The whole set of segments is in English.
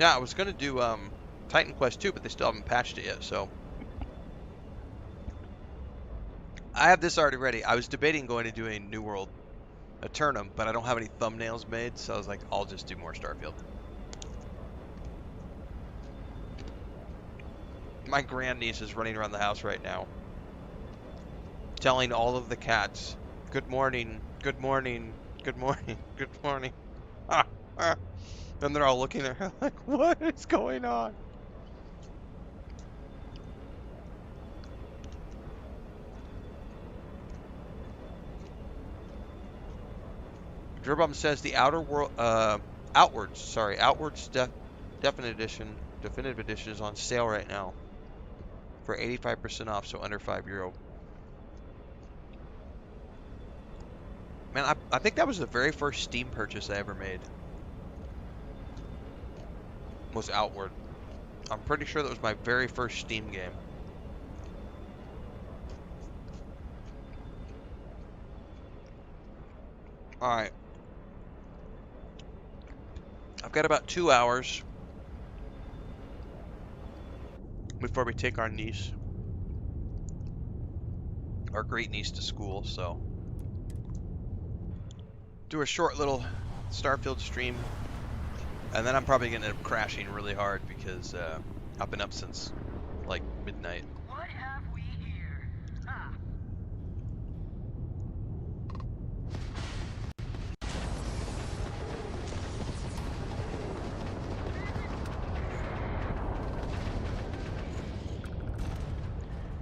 Yeah, I was gonna do Titan Quest 2, but they still haven't patched it yet, so I have this already ready. I was debating going to doing New World Eternum, but I don't have any thumbnails made, so I was like, I'll just do more Starfield. My grandniece is running around the house right now, telling all of the cats, "Good morning, good morning, good morning, good morning." Ah, ah. And they're all looking at her like, "What is going on?" Gerbum says the outer world, outwards definitive edition is on sale right now for 85% off, so under €5. Man, I think that was the very first Steam purchase I ever made. Was Outward. I'm pretty sure that was my very first Steam game. Alright. I've got about 2 hours before we take our niece, our great niece, to school, so do a short little Starfield stream, and then I'm probably going to end up crashing really hard because I've been up since like midnight. What have we here? Ah.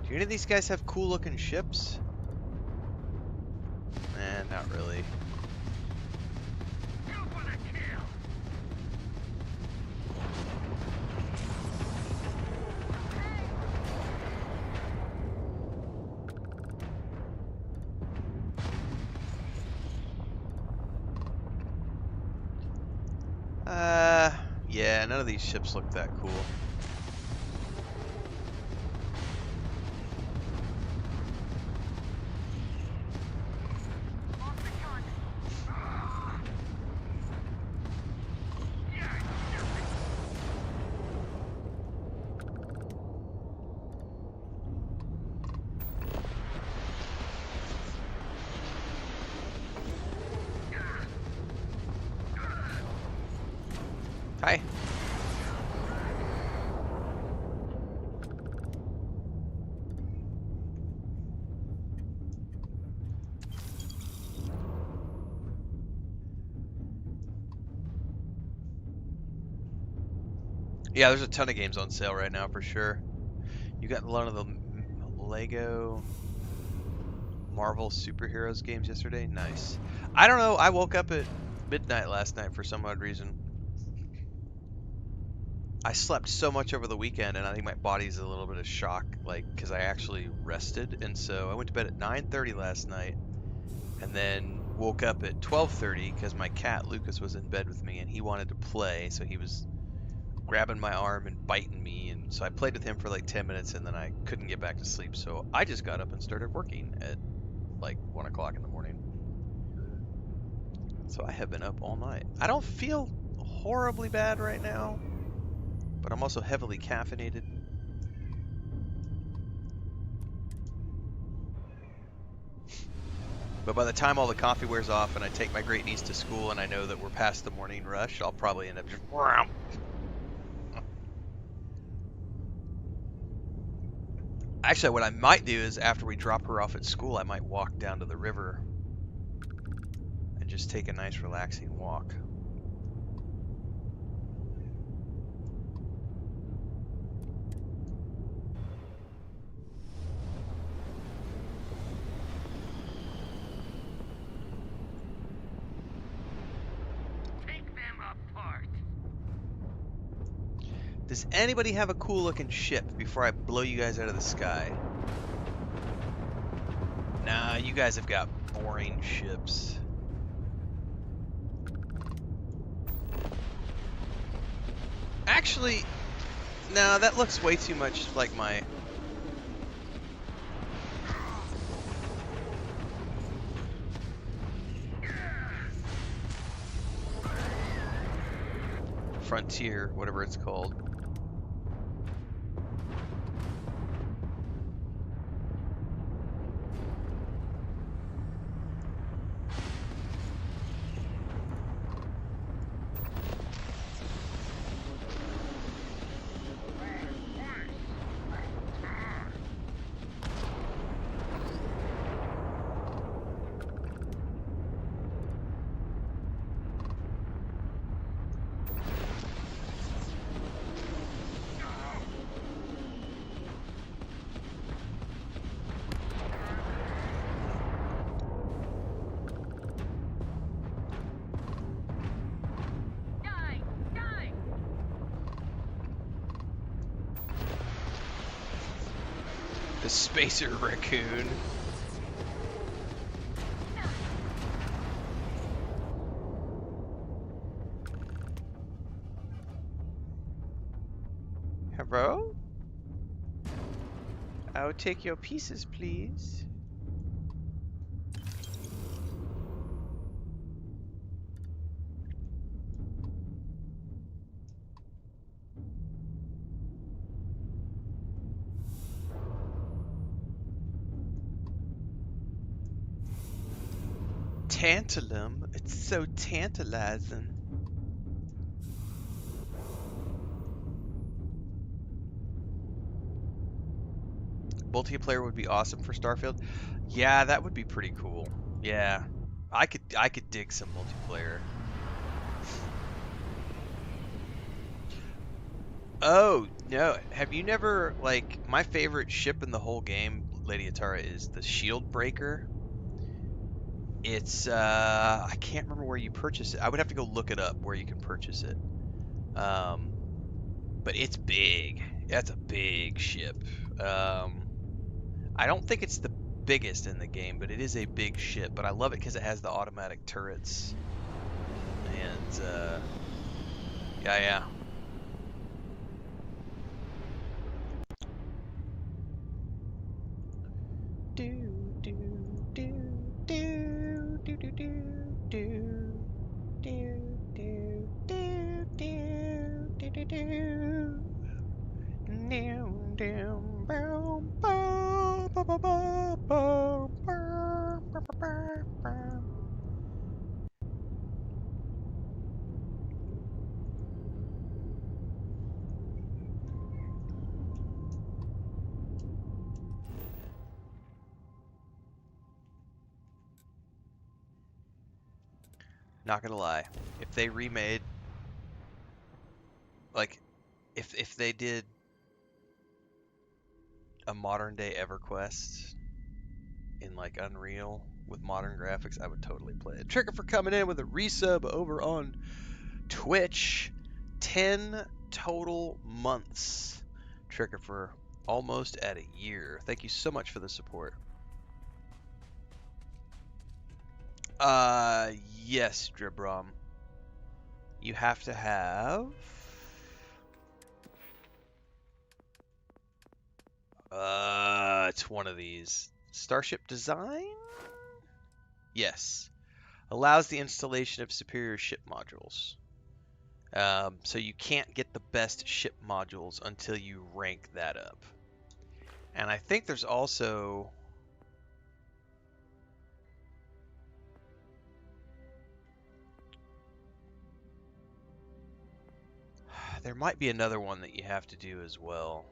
Do any of these guys have cool looking ships? Not really. You for the kill. Yeah, none of these ships look that cool. Off the gun. Hi. Yeah, there's a ton of games on sale right now for sure. You got a lot of the Lego Marvel superheroes games yesterday. Nice. I don't know. I woke up at midnight last night for some odd reason. I slept so much over the weekend, and I think my body's a little bit of shock, like, because I actually rested. And so I went to bed at 9:30 last night, and then woke up at 12:30 because my cat Lucas was in bed with me, and he wanted to play, so he was grabbing my arm and biting me, and so I played with him for like 10 minutes, and then I couldn't get back to sleep, so I just got up and started working at like 1 o'clock in the morning. So I have been up all night. I don't feel horribly bad right now, but I'm also heavily caffeinated. But by the time all the coffee wears off and I take my great niece to school and I know that we're past the morning rush, I'll probably end up just... Actually, what I might do is after we drop her off at school, I might walk down to the river and just take a nice relaxing walk. Take them apart. Does anybody have a cool looking ship before I blow you guys out of the sky? Nah, you guys have got boring ships. Actually, no, that looks way too much like my... Frontier, whatever it's called. Die! Die! The Spacer Raccoon. Hello? I'll take your pieces, please. Tantalum? It's so tantalizing. Multiplayer would be awesome for Starfield. Yeah, that would be pretty cool. Yeah. I could dig some multiplayer. Oh, no. Have you never, like, my favorite ship in the whole game, Lady Atara, is the Shield Breaker. It's I can't remember where you purchase it. I would have to go look it up where you can purchase it. Um but it's big. That's a big ship. Um I don't think it's the biggest in the game, but it is a big ship. But I love it because it has the automatic turrets. And yeah. Do do do do do do do do do do do do do do do. Down, down, boom, boom, boom, boom, boom, boom, boom, boom, boom, boom. Not gonna lie, if they remade, like, if they did a modern day EverQuest in like Unreal with modern graphics, I would totally play it. Trigger for coming in with a resub over on Twitch. 10 total months. Trigger for almost at a year. Thank you so much for the support. Yes, Dribrom. You have to have... it's one of these. Starship design? Yes. Allows the installation of superior ship modules. So you can't get the best ship modules until you rank that up. And I think there's also... There might be another one that you have to do as well.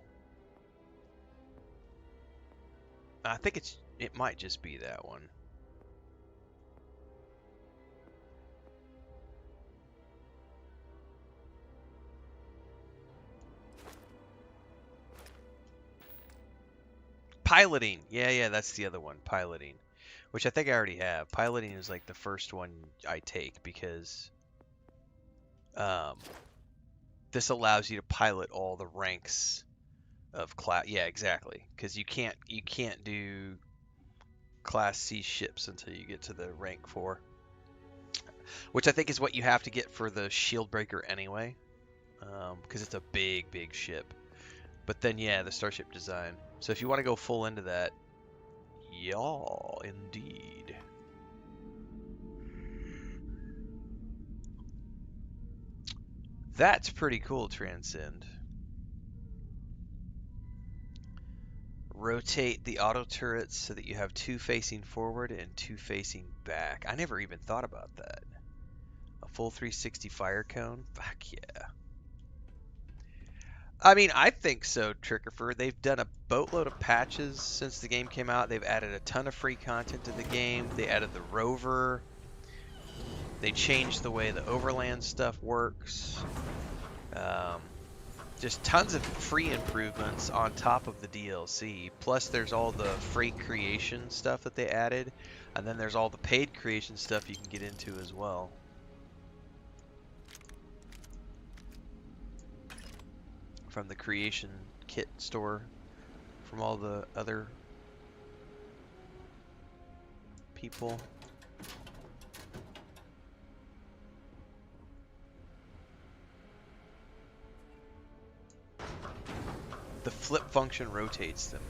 I think it might just be that one. Piloting. Yeah, that's the other one. Piloting. Which I think I already have. Piloting is like the first one I take because this allows you to pilot all the ranks of class. Yeah, exactly. Because you can't do Class C ships until you get to the rank 4, which I think is what you have to get for the Shield Breaker anyway, because it's a big ship. But then yeah, the Starship design. So if you want to go full into that, y'all, indeed. That's pretty cool, Transcend. Rotate the auto turrets so that you have 2 facing forward and 2 facing back. I never even thought about that. A full 360 fire cone? Fuck yeah. I mean, I think so, Trickerfer. They've done a boatload of patches since the game came out. They've added a ton of free content to the game. They added the rover. They changed the way the overland stuff works. Um, just tons of free improvements on top of the DLC. Plus, there's all the free creation stuff that they added. And then there's all the paid creation stuff you can get into as well. From the creation kit store, from all the other people. The flip function rotates them.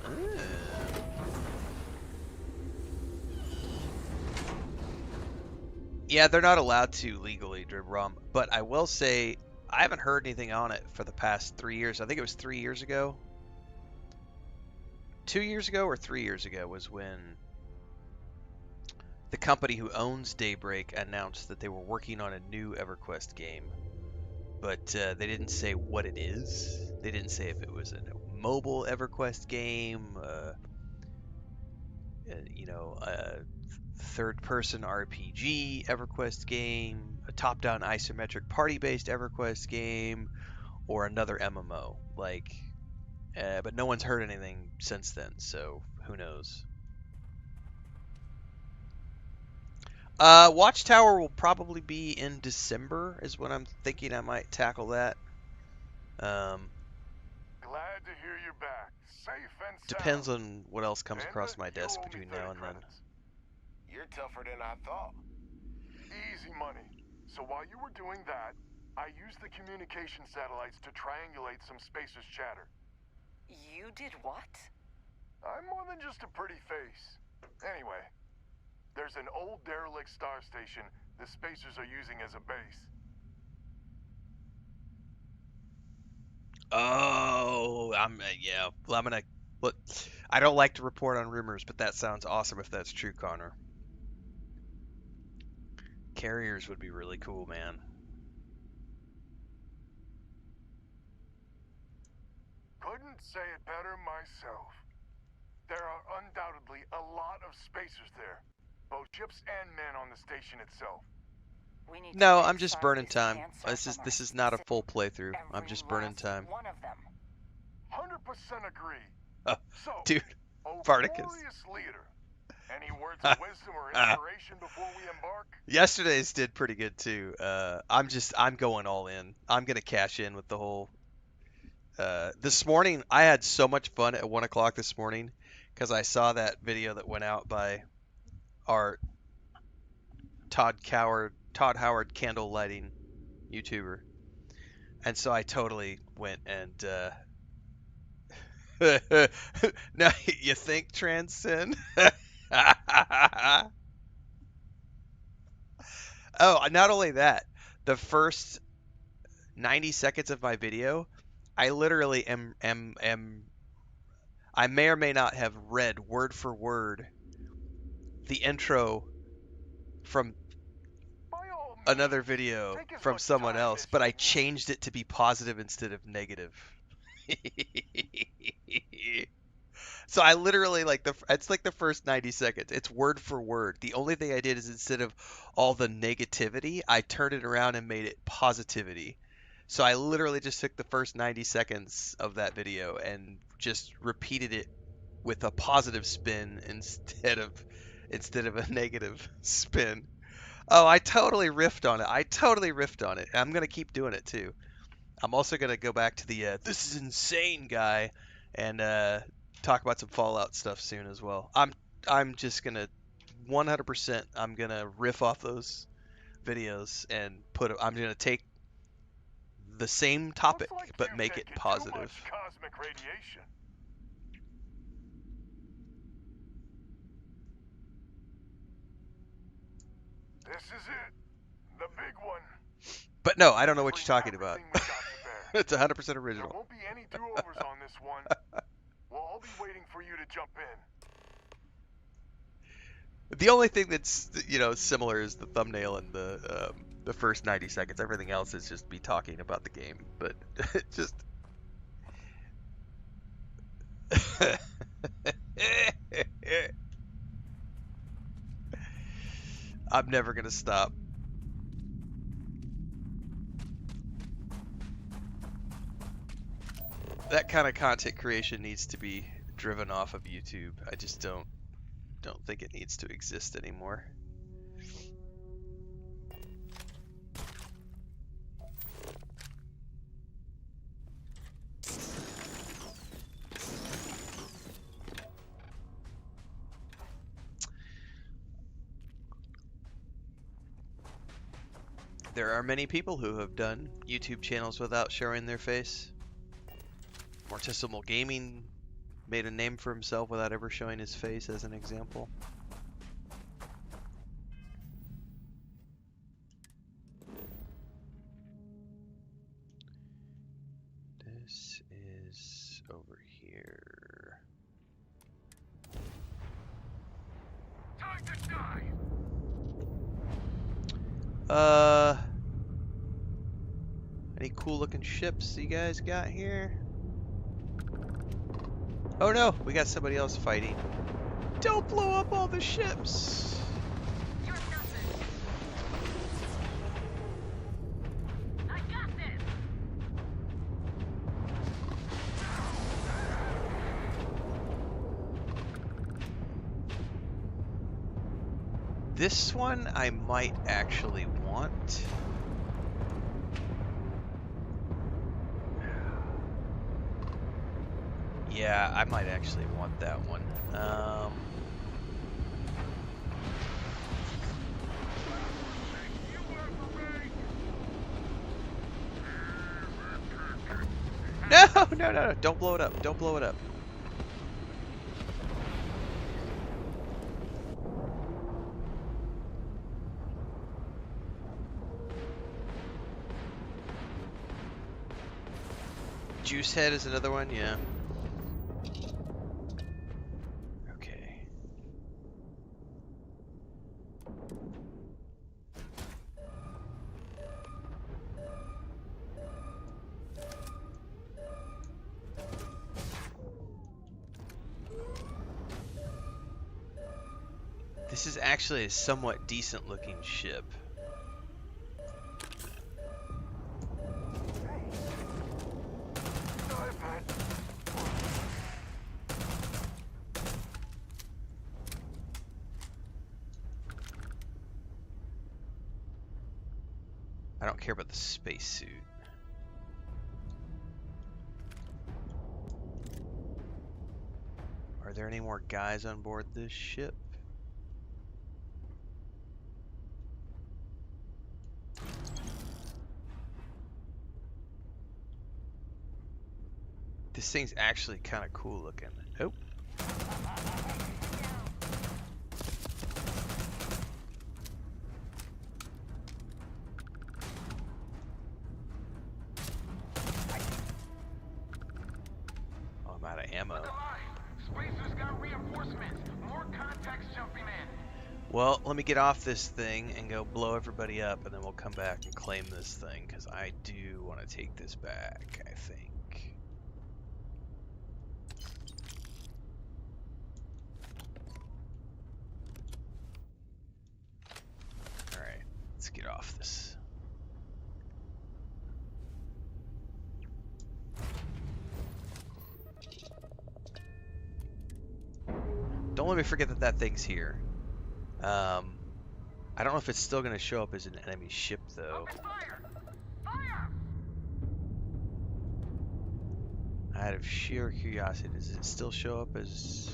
Yeah, they're not allowed to legally, Dribrom, but I will say I haven't heard anything on it for the past 3 years. I think it was 3 years ago. 2 years ago or 3 years ago was when the company who owns Daybreak announced that they were working on a new EverQuest game. But they didn't say what it is. They didn't say if it was a mobile EverQuest game, a third-person RPG EverQuest game, a top-down isometric party-based EverQuest game, or another MMO. But no one's heard anything since then, so who knows? Watchtower will probably be in December, is when I'm thinking I might tackle that. Glad to hear you're back, safe and sound. Depends on what else comes across my desk between now and then. You're tougher than I thought. Easy money. So while you were doing that, I used the communication satellites to triangulate some spacers chatter. You did what? I'm more than just a pretty face. Anyway, there's an old derelict star station the spacers are using as a base. Oh, yeah. Well, I'm gonna look. I don't like to report on rumors, but that sounds awesome if that's true, Connor. Carriers would be really cool, man. Couldn't say it better myself. There are undoubtedly a lot of spacers there, both ships and men on the station itself. No, I'm just burning time. This is not a full playthrough. I'm just burning time. One of them. 100% agree. So, Dude, oh, Spartacus. glorious leader. Any words of wisdom or inspiration before we embark? Yesterday's did pretty good too. I'm going all in. I'm gonna cash in with the whole. This morning I had so much fun at 1 o'clock this morning because I saw that video that went out by our Todd Howard candle lighting YouTuber, and so I totally went and. Now you think Transcend? Oh, not only that, the first 90 seconds of my video, I literally I may or may not have read word for word the intro from another video from someone else, but I changed it to be positive instead of negative. So I literally it's like the first 90 seconds. It's word for word. The only thing I did is instead of all the negativity, I turned it around and made it positivity. So I literally just took the first 90 seconds of that video and just repeated it with a positive spin instead of a negative spin. Oh, I totally riffed on it. I'm gonna keep doing it too. I'm also gonna go back to the this is insane guy and talk about some Fallout stuff soon as well. I'm just gonna 100%. I'm gonna riff off those videos and I'm gonna take the same topic but make it positive. Too much cosmic radiation. This is it, the big one. But no, I don't know what Bring you're talking about. everything we got to bear. It's 100% There original. won't be any do-overs on this one. We'll all be waiting for you to jump in. The only thing that's similar is the thumbnail and the first 90 seconds. Everything else is just me talking about the game, but just I'm never gonna stop. That kind of content creation needs to be driven off of YouTube. I just don't think it needs to exist anymore. There are many people who have done YouTube channels without showing their face. Morticimal Gaming made a name for himself without ever showing his face, as an example. This is over here. Time to die. Any cool looking ships you guys got here? Oh no, we got somebody else fighting. Don't blow up all the ships. You're nothing. I got this. This one I might actually want. Yeah, I might actually want that one. No, don't blow it up. Don't blow it up. Juice Head is another one, yeah. Okay. This is actually a somewhat decent looking ship. I don't care about the spacesuit. Are there any more guys on board this ship? This thing's actually kind of cool looking. Oh. Oh, I'm out of ammo. Spacer's got reinforcements. More contacts jumping in. Well, let me get off this thing and go blow everybody up, and then we'll come back and claim this thing, because I do want to take this back, I think. Alright, let's get off this. Don't let me forget that that thing's here. I don't know if it's still going to show up as an enemy ship, though. Open fire! Fire! Out of sheer curiosity, does it still show up as...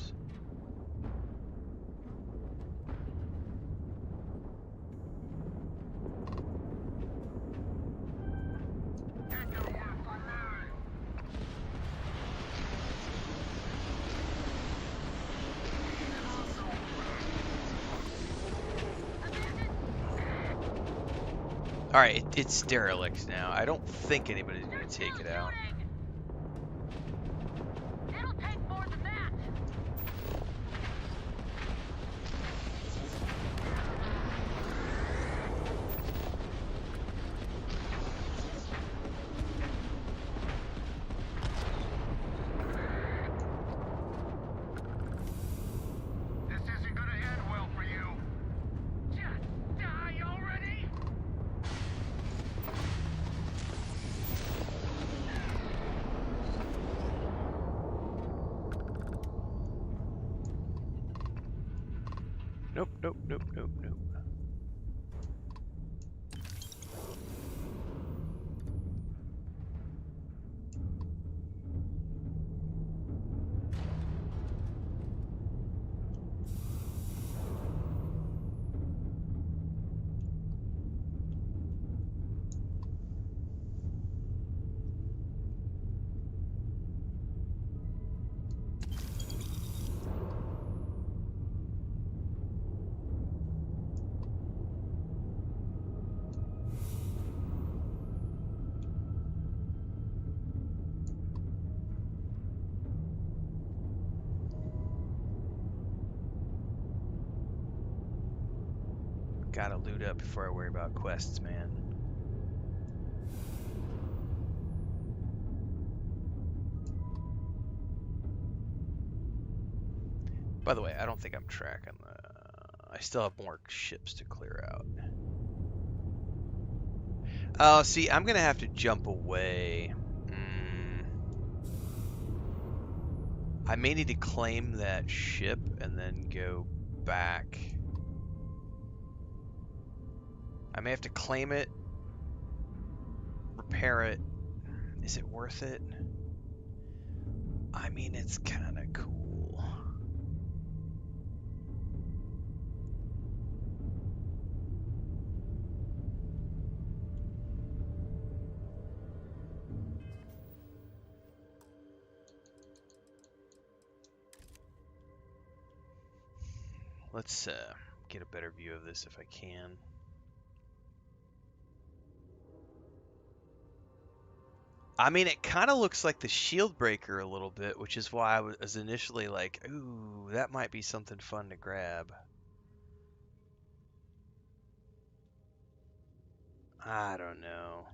All right, it's derelict now. I don't think anybody's gonna take it out. It'll take more than that. This isn't gonna end well for you. Just die already. Nope, nope, nope, nope, nope. Gotta loot up before I worry about quests, man. By the way, I don't think I'm tracking the... I still have more ships to clear out. Oh, see, I'm gonna have to jump away. I may need to claim that ship and then go back. I may have to claim it, repair it. Is it worth it? I mean, it's kind of cool. Let's get a better view of this if I can. I mean, it kind of looks like the shield breaker a little bit, which is why I was initially like, ooh, that might be something fun to grab. I don't know.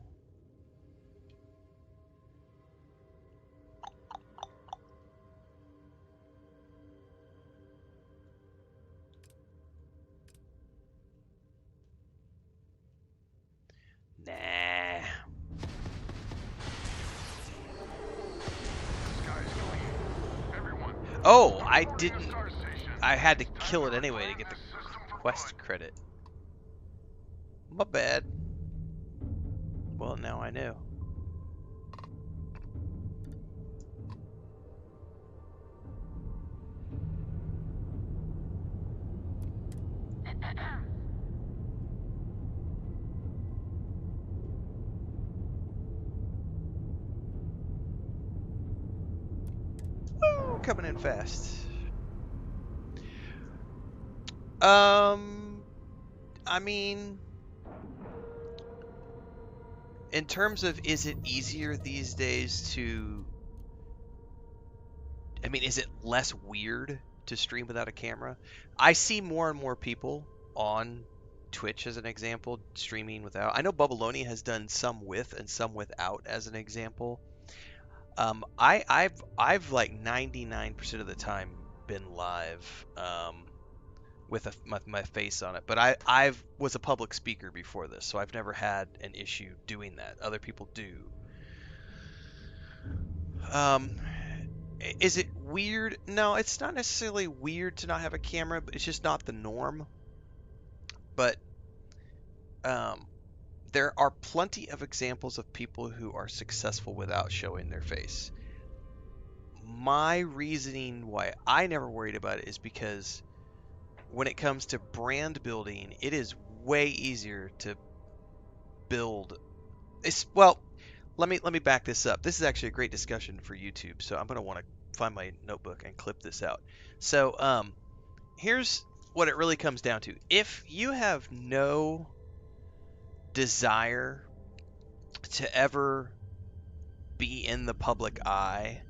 Nah. Oh, I didn't. I had to kill it anyway to get the quest credit. My bad. Well, now I know. Woo, coming in fast. I mean, in terms of is it easier these days to, I mean, is it less weird to stream without a camera? I see more and more people on Twitch, as an example, streaming without. I know Bubbaloni has done some with and some without, as an example. I've like 99% of the time been live with my face on it, but I've was a public speaker before this, so I've never had an issue doing that. Other people do. Is it weird? No, it's not necessarily weird to not have a camera, but it's just not the norm. But there are plenty of examples of people who are successful without showing their face. My reasoning why I never worried about it is because when it comes to brand building, it is way easier to build. Well, let me back this up. This is actually a great discussion for YouTube, so I'm gonna want to find my notebook and clip this out. So here's what it really comes down to. If you have no desire to ever be in the public eye,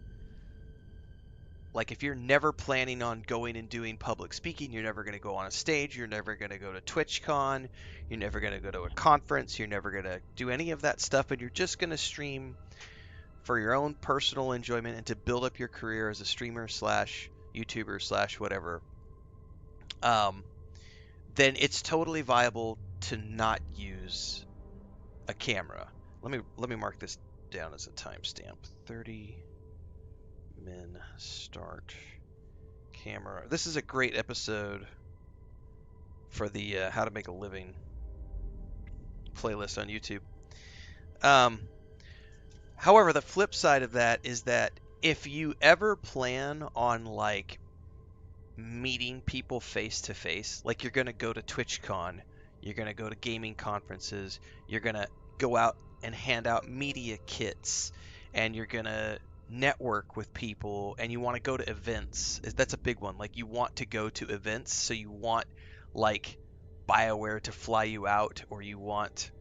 like if you're never planning on going and doing public speaking, you're never going to go on a stage, you're never going to go to TwitchCon, you're never going to go to a conference, you're never going to do any of that stuff, and you're just going to stream for your own personal enjoyment and to build up your career as a streamer slash YouTuber slash whatever, then it's totally viable to not use a camera. Let me mark this down as a timestamp. 30 men start camera. This is a great episode for the How to Make a Living playlist on YouTube. However, the flip side of that is that if you ever plan on like meeting people face to face, like you're going to go to TwitchCon, you're going to go to gaming conferences, you're going to go out and hand out media kits, and you're going to network with people, and you want to go to events. That's a big one. Like you want to go to events, so you want like BioWare to fly you out, or you want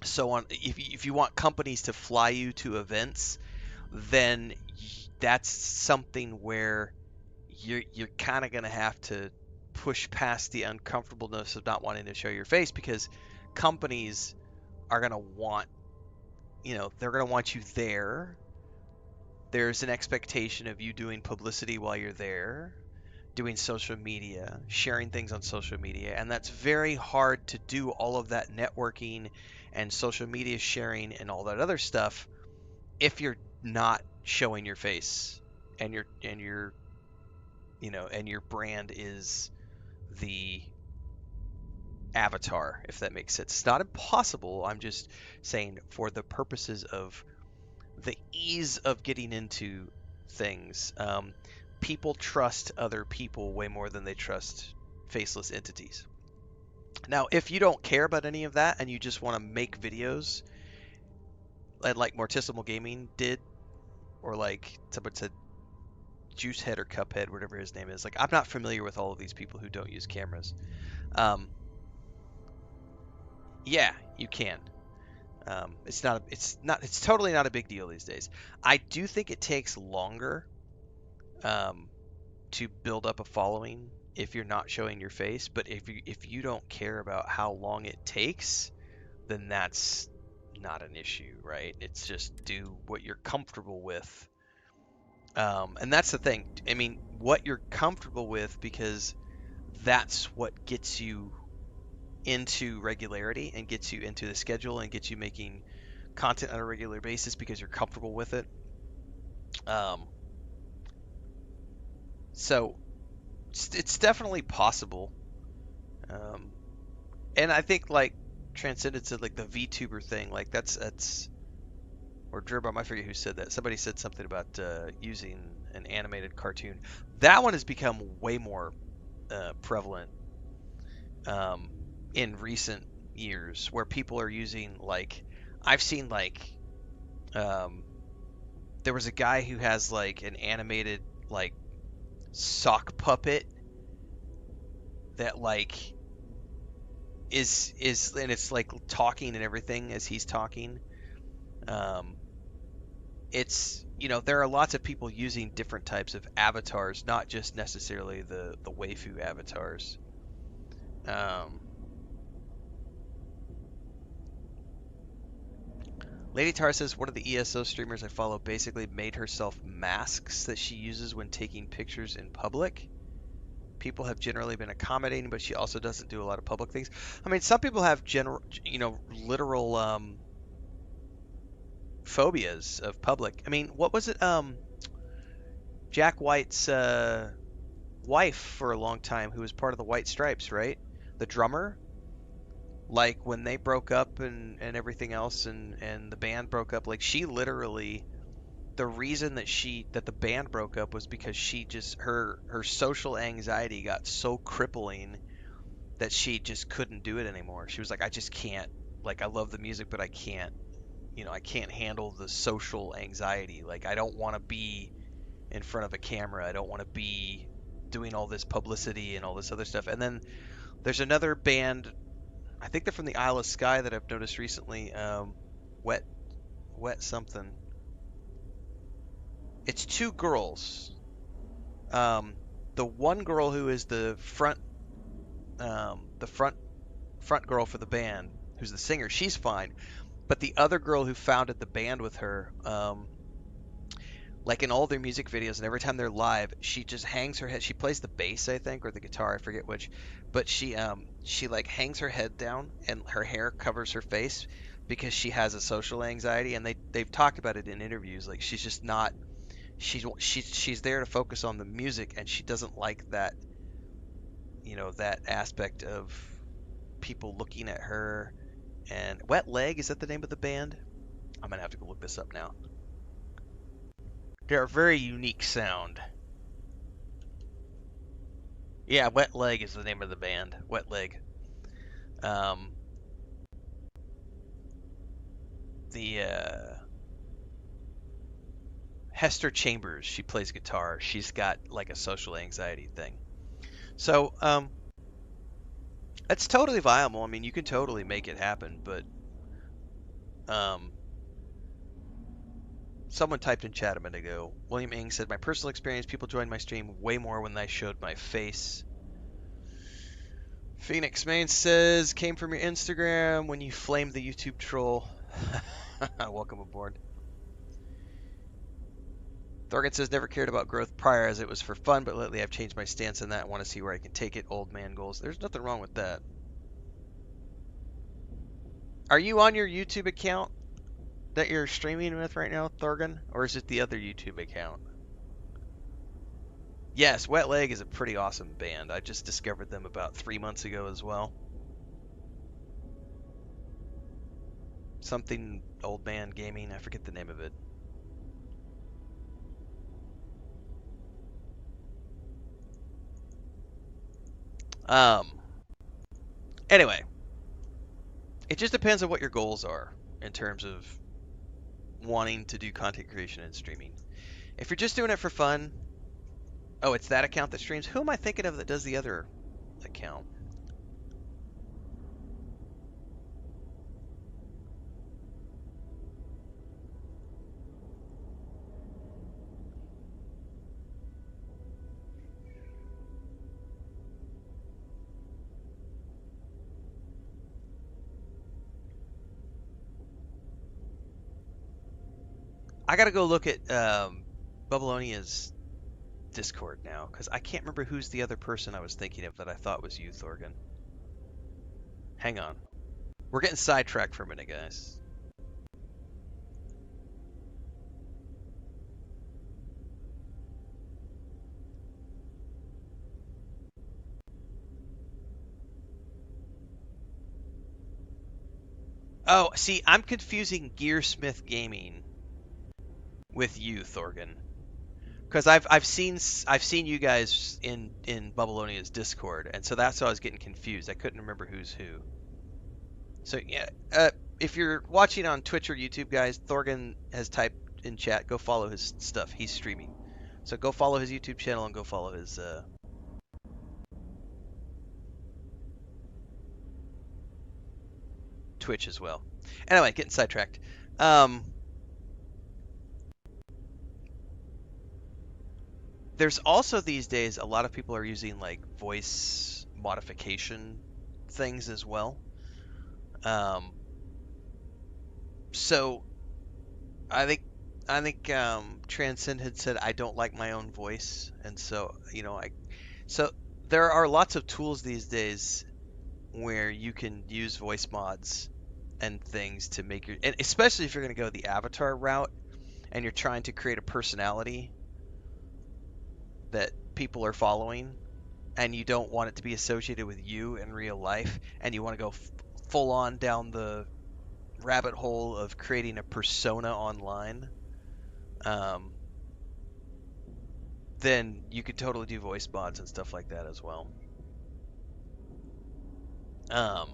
so on. If you want companies to fly you to events, then that's something where you're kind of going to have to push past the uncomfortableness of not wanting to show your face, because companies are going to want, they're going to want you there. There's an expectation of you doing publicity while you're there, doing social media, sharing things on social media, and that's very hard to do all of that networking and social media sharing and all that other stuff if you're not showing your face and your brand is the avatar, if that makes sense. It's not impossible. I'm just saying for the purposes of the ease of getting into things, people trust other people way more than they trust faceless entities. Now, if you don't care about any of that and you just want to make videos, and like Morticimal Gaming did, or like someone said, Juicehead or Cuphead, whatever his name is. Like, I'm not familiar with all of these people who don't use cameras. Yeah, you can. It's totally not a big deal these days. I do think it takes longer to build up a following if you're not showing your face, but if you don't care about how long it takes, then that's not an issue, right? It's just do what you're comfortable with. And that's the thing. I mean, what you're comfortable with, because that's what gets you into regularity and gets you into the schedule and gets you making content on a regular basis because you're comfortable with it. So it's definitely possible. And I think like Transcendent said, like the VTuber thing, like that's or Gerbom, I forget who said that. Somebody said something about using an animated cartoon. That one has become way more prevalent in recent years, where people are using, like, I've seen like there was a guy who has like an animated like sock puppet that like is and it's like talking and everything as he's talking. It's, there are lots of people using different types of avatars, not just necessarily the waifu avatars. Lady Tar says one of the ESO streamers I follow basically made herself masks that she uses when taking pictures in public. People have generally been accommodating, but she also doesn't do a lot of public things. I mean, some people have literal phobias of public. I mean, what was it? Jack White's wife for a long time, who was part of the White Stripes, right? The drummer. Like when they broke up and everything else, and the band broke up, like she literally, the reason that the band broke up was because she just, her social anxiety got so crippling that she just couldn't do it anymore. She was like, I just can't, like, I love the music, but I can't, I can't handle the social anxiety. Like, I don't want to be in front of a camera. I don't want to be doing all this publicity and all this other stuff. And then there's another band, I think they're from the Isle of Skye that I've noticed recently. Wet, wet something. It's two girls. Um, the one girl who is the front girl for the band, who's the singer, she's fine. But the other girl who founded the band with her, like in all their music videos and every time they're live, she just hangs her head. She plays the bass, I think, or the guitar, I forget which. But she like hangs her head down and her hair covers her face because she has a social anxiety, and they've talked about it in interviews. Like she's just not she's there to focus on the music, and she doesn't like that, that aspect of people looking at her. And Wet Leg, is that the name of the band? I'm gonna have to go look this up now. They're a very unique sound. Yeah, Wet Leg is the name of the band. Wet Leg. Um, the Hester Chambers, she plays guitar. She's got like a social anxiety thing. So, it's totally viable. I mean, you can totally make it happen, but um, someone typed in chat a minute ago. William Ing said, "My personal experience, people joined my stream way more when I showed my face." Phoenix Main says, "Came from your Instagram when you flamed the YouTube troll." Welcome aboard. Thorgan says, "Never cared about growth prior as it was for fun, but lately I've changed my stance on that and want to see where I can take it. Old man goals." There's nothing wrong with that. Are you on your YouTube account that you're streaming with right now, Thorgan? Or is it the other YouTube account? Yes, Wet Leg is a pretty awesome band. I just discovered them about 3 months ago as well. Something Old Man Gaming, I forget the name of it. Anyway, it just depends on what your goals are in terms of wanting to do content creation and streaming. If you're just doing it for fun, oh, it's that account that streams. Who am I thinking of that does the other account? I gotta go look at Babylonia's Discord now, because I can't remember who's the other person I was thinking of that I thought was you, Thorgan. Hang on. We're getting sidetracked for a minute, guys. Oh, see, I'm confusing Gearsmith Gaming with you, Thorgan. Because I've seen you guys in Babylonia's Discord, and so that's why I was getting confused. I couldn't remember who's who. So yeah, if you're watching on Twitch or YouTube, guys, Thorgan has typed in chat. Go follow his stuff. He's streaming, so go follow his YouTube channel and go follow his Twitch as well. Anyway, getting sidetracked. There's also these days a lot of people are using like voice modification things as well. So I think Transcend had said I don't like my own voice, and so so there are lots of tools these days where you can use voice mods and things to make your, and especially if you're going to go the avatar route and you're trying to create a personality that people are following, and you don't want it to be associated with you in real life, and you want to go full on down the rabbit hole of creating a persona online, then you could totally do voice mods and stuff like that as well. Um,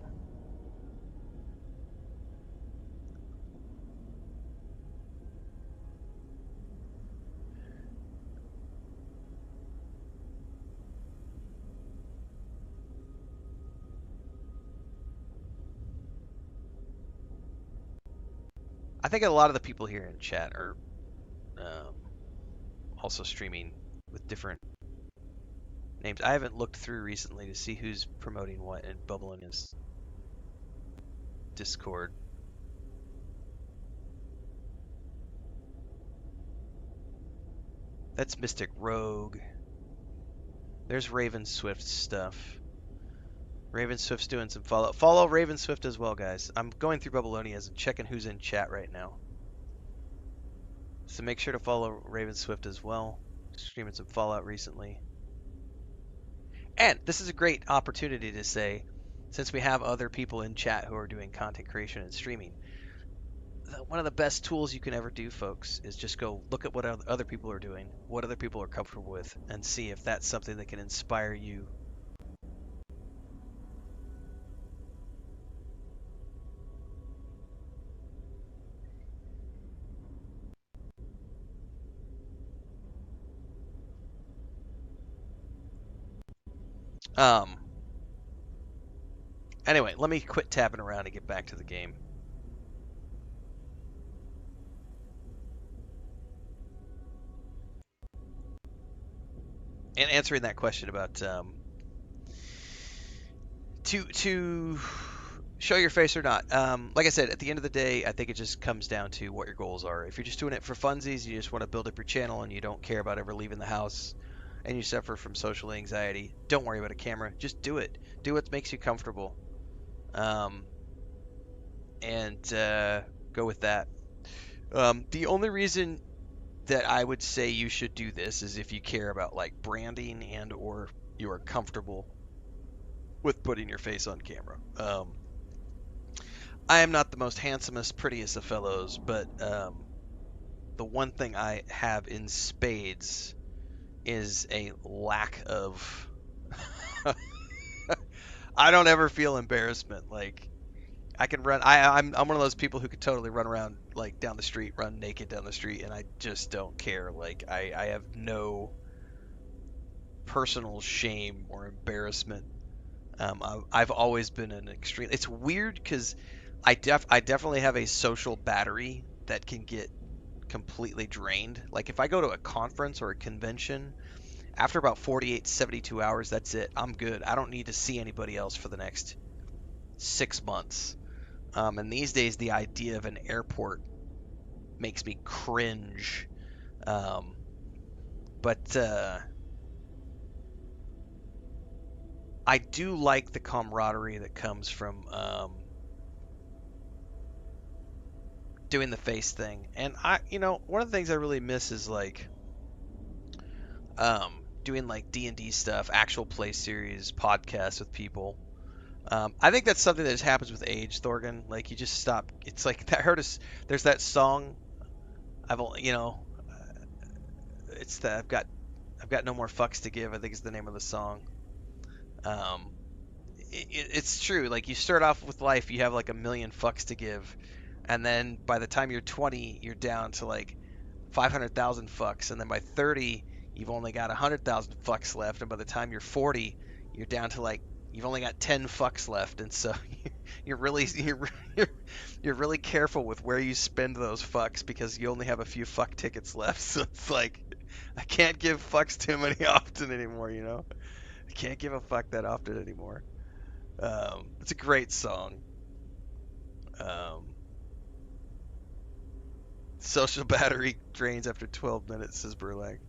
I think a lot of the people here in chat are um, also streaming with different names. I haven't looked through recently to see who's promoting what and bubbling his Discord. That's Mystic Rogue. There's Raven Swift stuff. Raven Swift's doing some follow. Follow Raven Swift as well, guys. I'm going through Bubblonias and checking who's in chat right now. So make sure to follow Raven Swift as well. Streaming some Fallout recently. And this is a great opportunity to say, since we have other people in chat who are doing content creation and streaming, one of the best tools you can ever do, folks, is just go look at what other people are doing, what other people are comfortable with, and see if that's something that can inspire you. Anyway, let me quit tapping around and get back to the game. And answering that question about to show your face or not. Like I said, at the end of the day, I think it just comes down to what your goals are. If you're just doing it for funsies, you just want to build up your channel and you don't care about ever leaving the house and you suffer from social anxiety, don't worry about a camera. Just do it. Do what makes you comfortable. And go with that. The only reason that I would say you should do this is if you care about like branding and or you are comfortable with putting your face on camera. I am not the most handsomest, prettiest of fellows, but the one thing I have in spades is a lack of I don't ever feel embarrassment. Like I can run. I'm one of those people who could totally run around like down the street, run naked down the street, and I just don't care. Like I have no personal shame or embarrassment. I've always been an extreme. It's weird because I definitely have a social battery that can get completely drained. Like if I go to a conference or a convention, after about 48, 72 hours, that's it. I'm good. I don't need to see anybody else for the next 6 months. And these days, the idea of an airport makes me cringe. But I do like the camaraderie that comes from doing the face thing. And one of the things I really miss is like doing like D&D stuff, actual play series, podcasts with people. I think that's something that just happens with age, Thorgan. Like you just stop. It's like I heard there's that song. It's that I've got no more fucks to give. I think is the name of the song. It's true. Like you start off with life, you have like a million fucks to give, and then by the time you're 20, you're down to like 500,000 fucks, and then by 30, you've only got 100,000 fucks left, and by the time you're 40, you're down to like you've only got 10 fucks left, and so you're really careful with where you spend those fucks because you only have a few fuck tickets left. So it's like I can't give fucks too many often anymore, you know? I can't give a fuck that often anymore. It's a great song. Social battery drains after 12 minutes, says Burlang.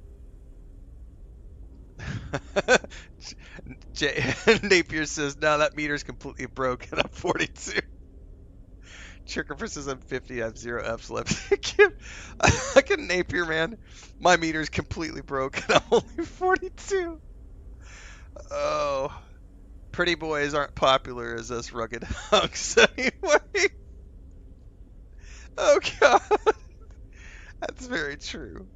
Napier says, no, that meter's completely broken. I'm 42. Chirker says, I'm 50. I have 0 Fs left. Like a Napier, man. My meter's completely broken. I'm only 42. Oh. Pretty boys aren't popular as us rugged hunks anyway. Oh, God. That's very true.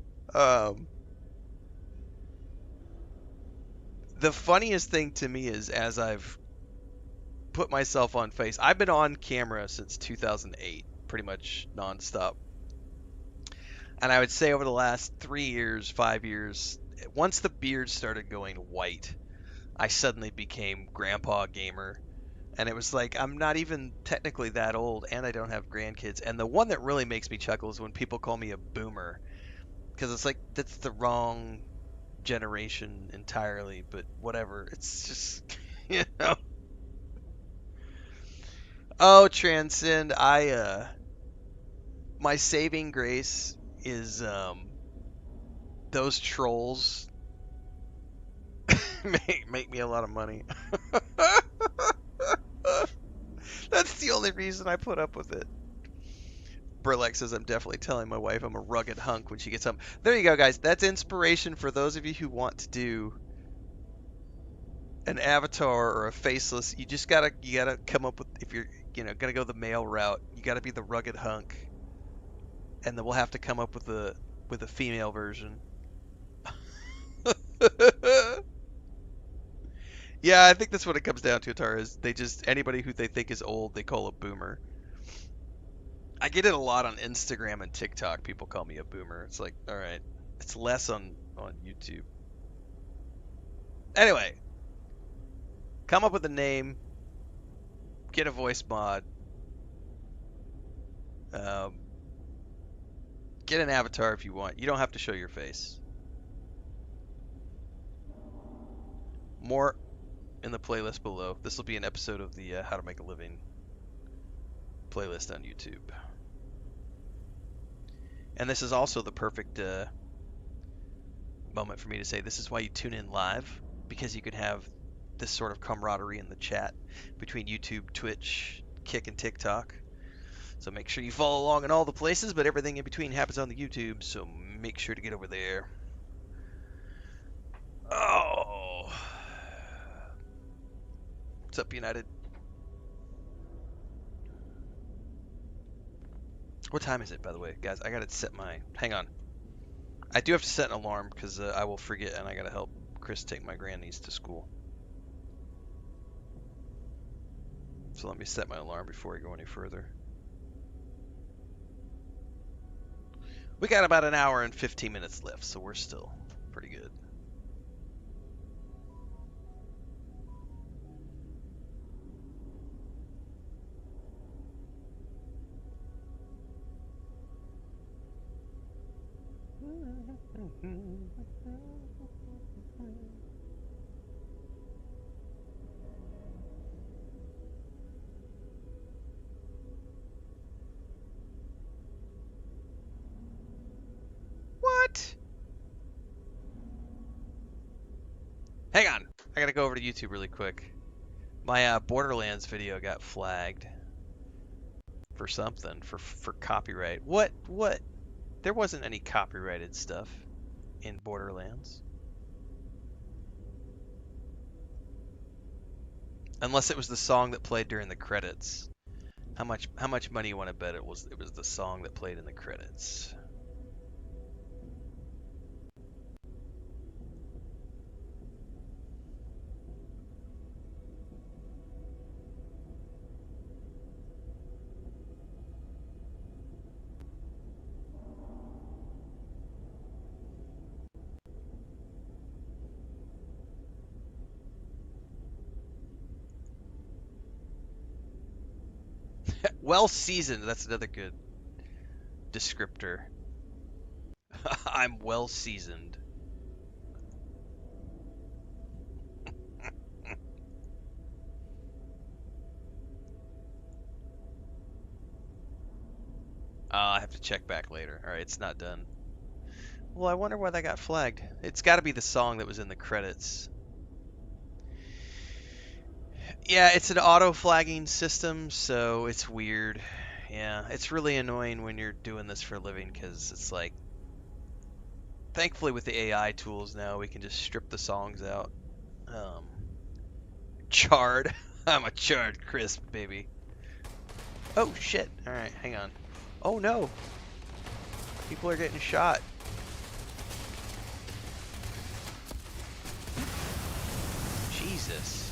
The funniest thing to me is as I've put myself on face, I've been on camera since 2008, pretty much nonstop. And I would say over the last 3 years, 5 years, once the beard started going white, I suddenly became grandpa gamer. And it was like, I'm not even technically that old, and I don't have grandkids. And the one that really makes me chuckle is when people call me a boomer, because it's like that's the wrong generation entirely. But whatever, it's just you know. Oh, Transcend, my saving grace is those trolls make me a lot of money. That's the only reason I put up with it. Burlex says, I'm definitely telling my wife I'm a rugged hunk when she gets home. There you go, guys. That's inspiration for those of you who want to do an avatar or a faceless. You just gotta come up with, if you're gonna go the male route, you gotta be the rugged hunk, and then we'll have to come up with a female version. Yeah, I think that's what it comes down to, Atara, is they just, anybody who they think is old, they call a boomer. I get it a lot on Instagram and TikTok. People call me a boomer. It's like, all right, it's less on YouTube. Anyway, come up with a name, get a voice mod, get an avatar if you want. You don't have to show your face. More in the playlist below. This will be an episode of the How to Make a Living playlist on YouTube. And this is also the perfect moment for me to say this is why you tune in live, because you can have this sort of camaraderie in the chat between YouTube, Twitch, Kick, and TikTok. So make sure you follow along in all the places, but everything in between happens on the YouTube, so make sure to get over there. Oh. What's up, United? What time is it, by the way? Guys, I gotta set my... Hang on. I do have to set an alarm, because I will forget, and I gotta help Chris take my grandniece to school. So let me set my alarm before I go any further. We got about an hour and 15 minutes left, so we're still pretty good. What? Hang on. I gotta go over to YouTube really quick. My Borderlands video got flagged for something, for copyright. What? There wasn't any copyrighted stuff in Borderlands. Unless it was the song that played during the credits. How much money you want to bet it was the song that played in the credits? Well seasoned, that's another good descriptor. I'm well seasoned. I have to check back later. Alright, it's not done. Well, I wonder why that got flagged. It's got to be the song that was in the credits. Yeah, it's an auto-flagging system, so it's weird. Yeah, it's really annoying when you're doing this for a living, because it's like... Thankfully, with the AI tools now, we can just strip the songs out. Charred. I'm a charred crisp, baby. Oh, shit. Alright, hang on. Oh, no. People are getting shot. Jesus.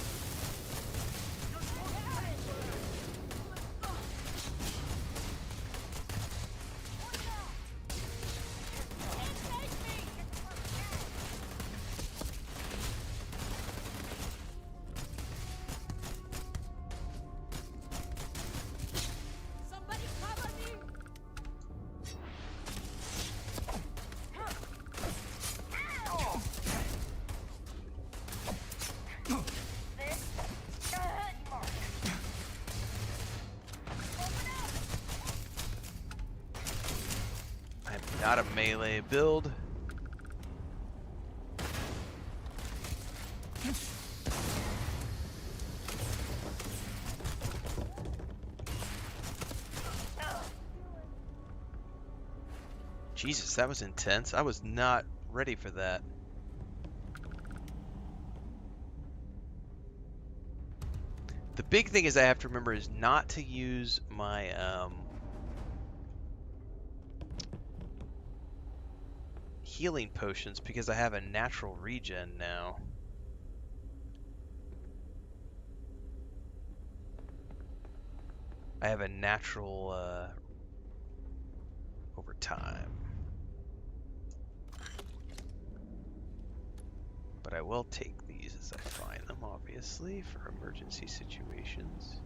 not a melee build. Jesus, that was intense. I was not ready for that. The big thing is I have to remember is not to use my healing potions because I have a natural regen now. I have a natural over time. But I will take these as I find them, obviously, for emergency situations.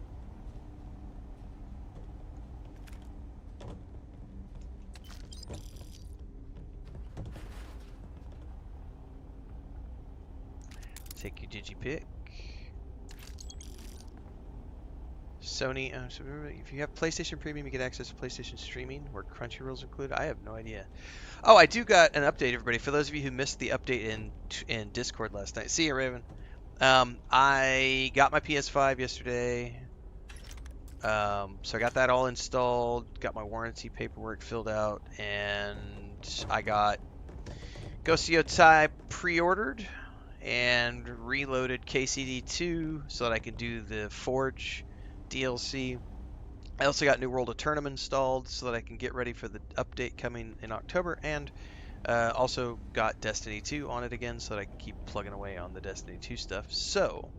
Take your digipick. Sony, so remember, if you have PlayStation Premium, you get access to PlayStation streaming, where Crunchyroll's included. I have no idea. Oh, I do got an update, everybody. For those of you who missed the update in Discord last night, see you, Raven. I got my PS5 yesterday, so I got that all installed, got my warranty paperwork filled out, and I got Ghost Tai pre-ordered and reloaded KCD2 so that I can do the Forge DLC. I also got New World of Tournament installed so that I can get ready for the update coming in October, and also got Destiny 2 on it again so that I can keep plugging away on the Destiny 2 stuff. So,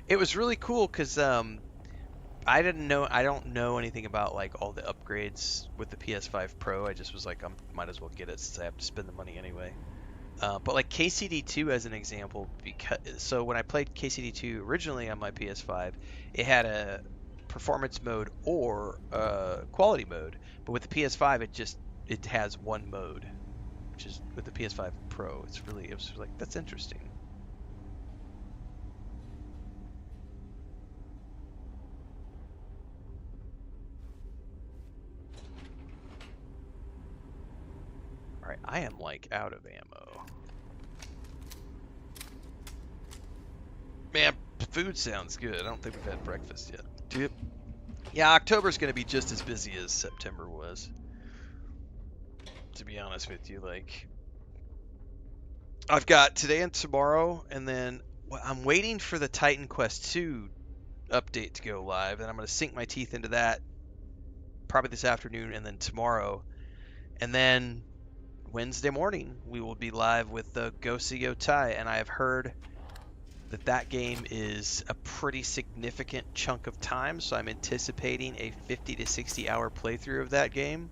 it was really cool because I don't know anything about like all the upgrades with the PS5 Pro. I just was like, I might as well get it since I have to spend the money anyway. But like KCD2 as an example, so when I played KCD2 originally on my PS5, it had a performance mode or a quality mode. But with the PS5, it has one mode, which is with the PS5 Pro. It was like, that's interesting. Alright, I am like out of ammo. Man, food sounds good. I don't think we've had breakfast yet. Dude. Yeah, October's going to be just as busy as September was. To be honest with you, like, I've got today and tomorrow, and then I'm waiting for the Titan Quest 2 update to go live, and I'm going to sink my teeth into that probably this afternoon and then tomorrow. And then Wednesday morning, we will be live with the Ghost Tai, and I have heard that game is a pretty significant chunk of time, so I'm anticipating a 50 to 60 hour playthrough of that game.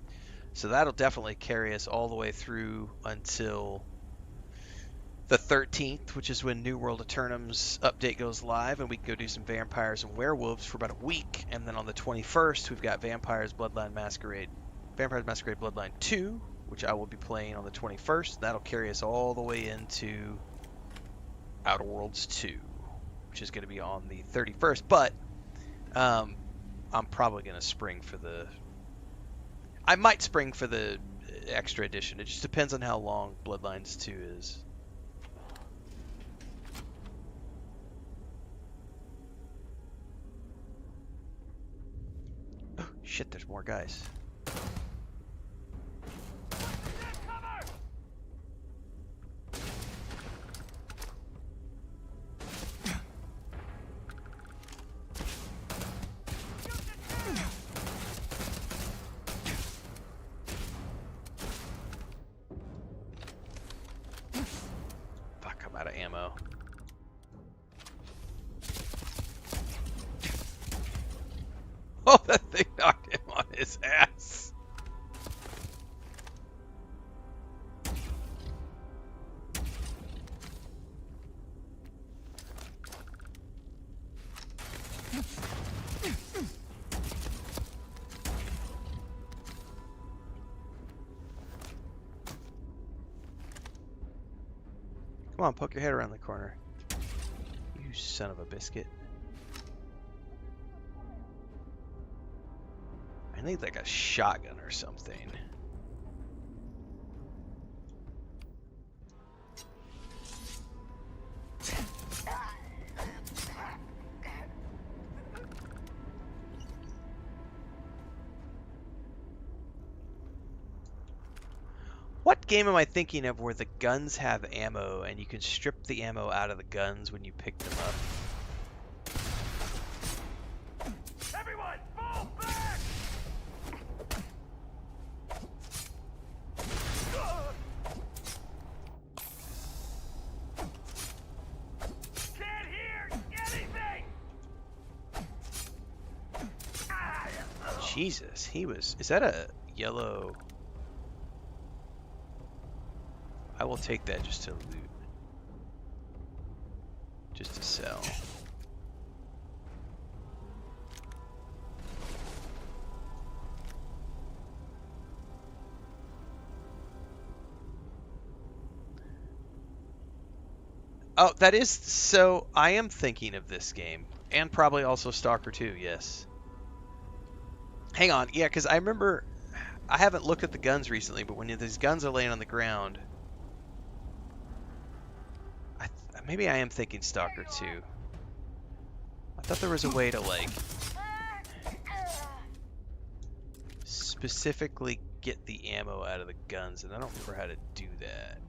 So that'll definitely carry us all the way through until the 13th, which is when New World of Tournam's update goes live, and we can go do some Vampires and Werewolves for about a week. And then on the 21st, we've got Vampires Masquerade Bloodline 2, which I will be playing on the 21st. That'll carry us all the way into Outer Worlds 2, which is going to be on the 31st. But I'm probably going to spring for the... I might spring for the extra edition. It just depends on how long Bloodlines 2 is. Oh, shit, there's more guys. Ammo. Oh, that thing knocked him on his ass. Come on, poke your head around the corner. You son of a biscuit. I need like a shotgun or something. What game am I thinking of where the guns have ammo and you can strip the ammo out of the guns when you pick them up? Everyone, fall back! Can't hear anything! Jesus, he was... Is that a yellow... I will take that just to loot. Just to sell. Oh, that is... So, I am thinking of this game. And probably also Stalker 2, yes. Hang on, yeah, because I remember... I haven't looked at the guns recently, but when these guns are laying on the ground... Maybe I am thinking Stalker 2. I thought there was a way to, like... specifically get the ammo out of the guns, and I don't remember how to do that.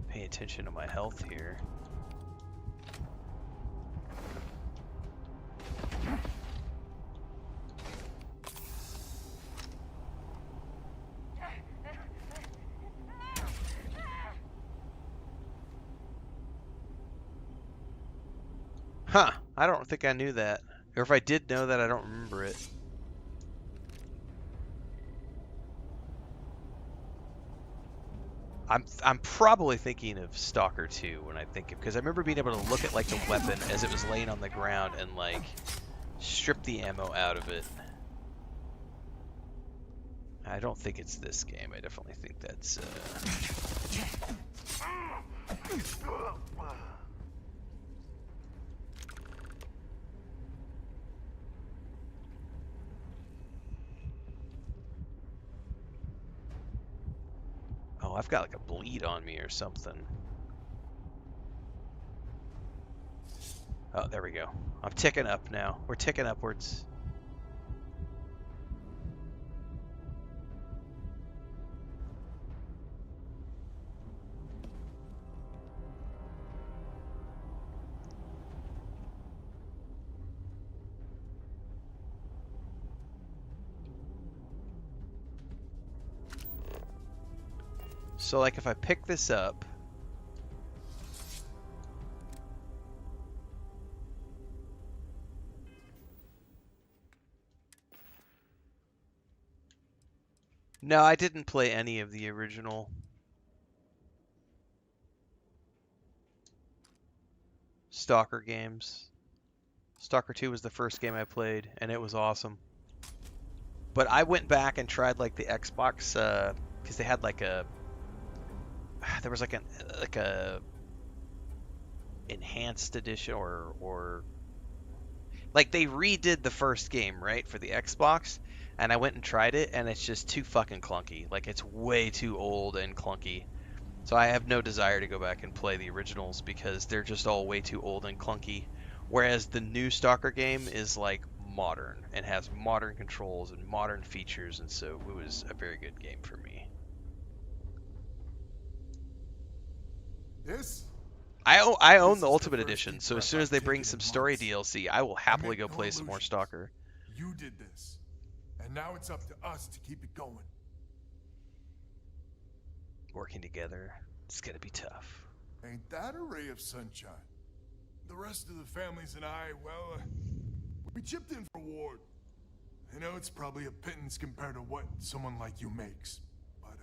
Pay attention to my health here. Huh, I don't think I knew that. Or if I did know that, I don't remember it. I'm probably thinking of Stalker 2 when I think of, because I remember being able to look at like the weapon as it was laying on the ground and like strip the ammo out of it. I don't think it's this game. I definitely think that's Oh, I've got like a bleed on me or something. Oh, there we go. I'm ticking up now. We're ticking upwards. So like if I pick this up, no, I didn't play any of the original Stalker games. Stalker 2 was the first game I played, and it was awesome. But I went back and tried like the Xbox, because they had like a, there was like a enhanced edition or like they redid the first game, right, for the Xbox, and I went and tried it, and it's just too fucking clunky. Like it's way too old and clunky. So I have no desire to go back and play the originals because they're just all way too old and clunky. Whereas the new Stalker game is like modern and has modern controls and modern features, and so it was a very good game for me. This? I own the Ultimate Edition, so as soon as they bring some story DLC, I will happily go play some more Stalker. You did this, and now it's up to us to keep it going. Working together, it's gonna be tough. Ain't that a ray of sunshine? The rest of the families and I, well, we chipped in for Ward. I know it's probably a pittance compared to what someone like you makes, but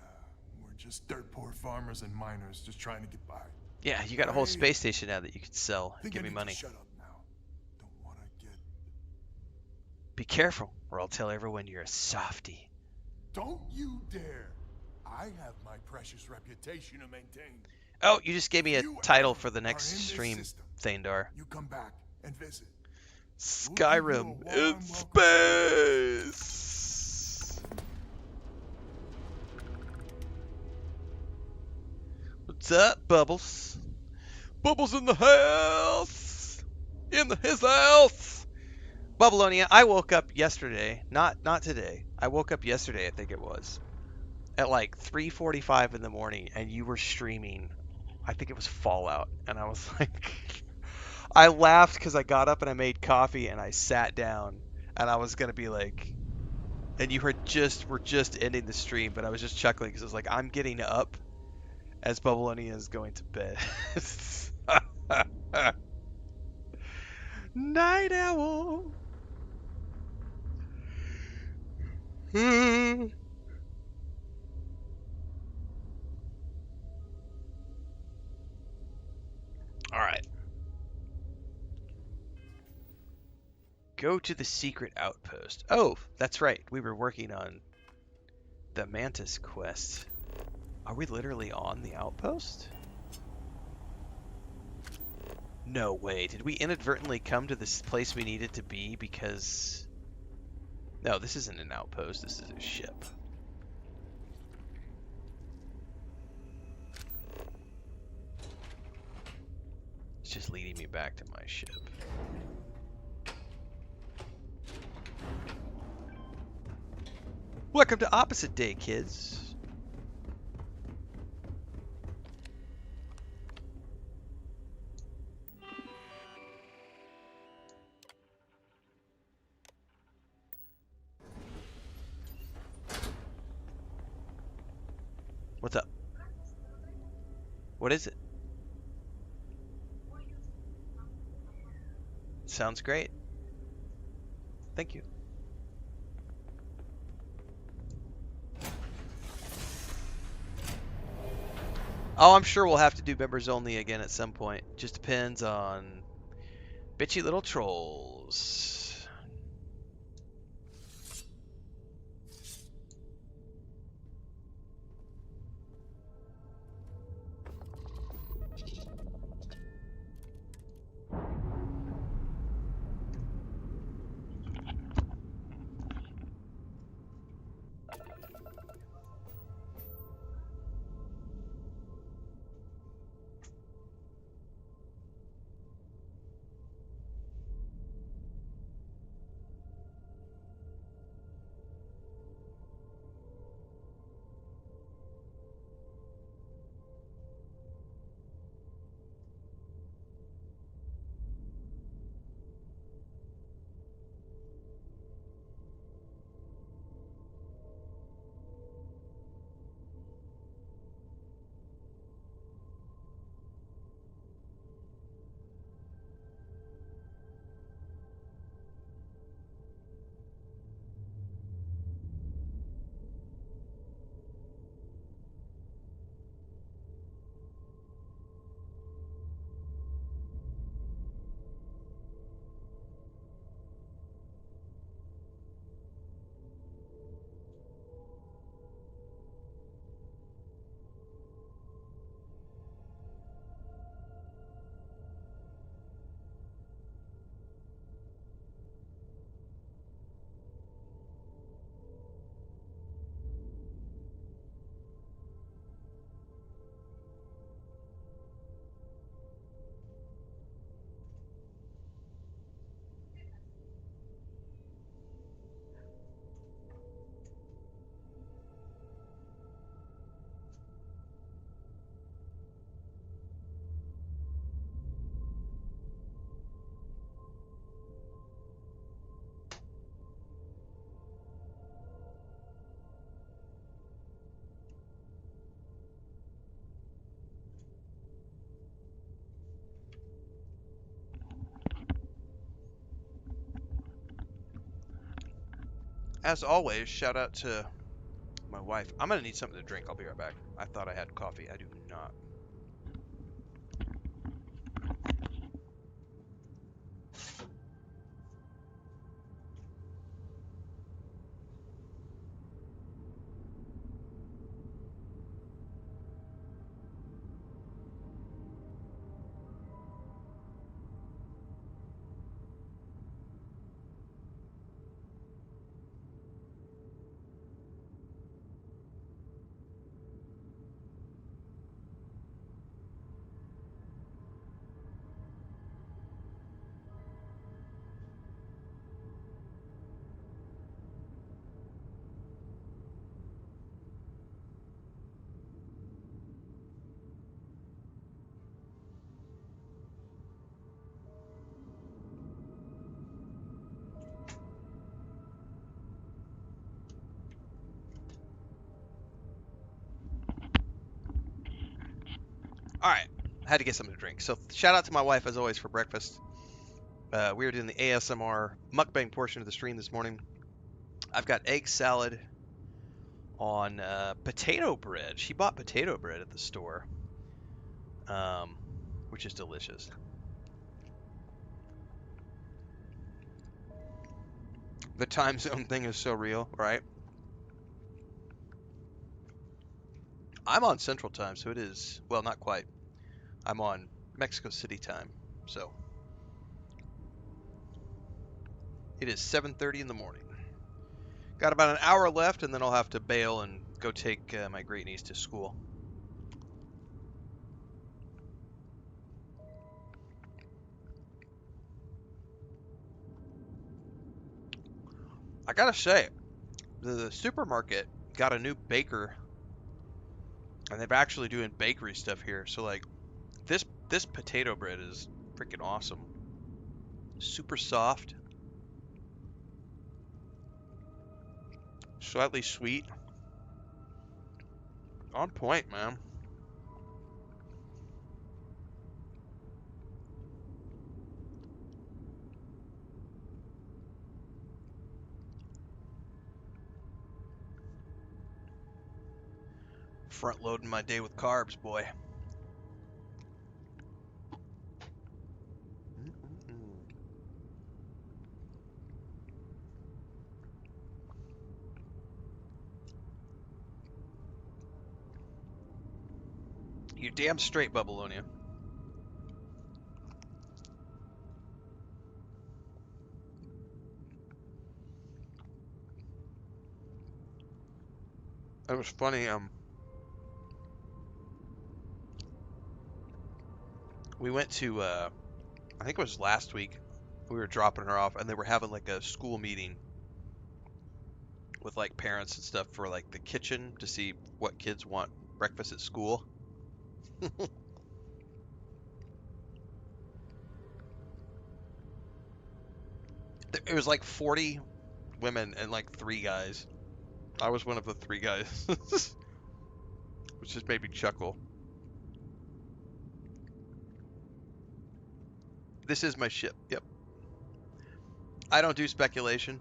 we're just dirt poor farmers and miners just trying to get by. Yeah, you got a whole space station now that you could sell and Think give I me need money. to shut up now. Don't want to get... Be careful, or I'll tell everyone you're a softie. Don't you dare! I have my precious reputation to maintain. Oh, you just gave me a You title ever for the are next in this stream, system, Thandar. you come back and visit. Skyrim We'll give you a in warm welcome. space! What's up, Bubbles? Bubbles in the house! In his house! Bubbleonia, I woke up yesterday, not today. I woke up yesterday, I think it was, at like 3:45 in the morning, and you were streaming. I think it was Fallout, and I was like, I laughed because I got up and I made coffee and I sat down, and I was gonna be like, and you were just ending the stream, but I was just chuckling because I was like, I'm getting up as Bubbleonia is going to bed. Night owl. All right. Go to the secret outpost. Oh, that's right. We were working on the Mantis quest. Are we literally on the outpost? No way. Did we inadvertently come to this place we needed to be because... No, this isn't an outpost. This is a ship. It's just leading me back to my ship. Welcome to Opposite Day, kids. What's up? What is it? Sounds great. Thank you. Oh, I'm sure we'll have to do members only again at some point. Just depends on bitchy little trolls. As always, shout out to my wife. I'm gonna need something to drink. I'll be right back. I thought I had coffee. I do not. All right, I had to get something to drink. So shout out to my wife as always for breakfast. We were doing the ASMR mukbang portion of the stream this morning. I've got egg salad on potato bread. She bought potato bread at the store, which is delicious. The time zone thing is so real, right? I'm on Central Time, so it is, well, not quite. I'm on Mexico City time, so it is 7:30 in the morning. Got about an hour left, and then I'll have to bail and go take my great niece to school. I gotta say, the supermarket got a new baker, and they're actually doing bakery stuff here. So like, this potato bread is freaking awesome. Super soft, slightly sweet, on point, man. Front loading my day with carbs, boy. Mm-mm-mm. You're damn straight, Babylonia. It was funny. We went to I think it was last week. We were dropping her off, and they were having like a school meeting with like parents and stuff for like the kitchen to see what kids want breakfast at school. It was like 40 women and like 3 guys. I was one of the 3 guys, which just made me chuckle. This is my ship. Yep. I don't do speculation.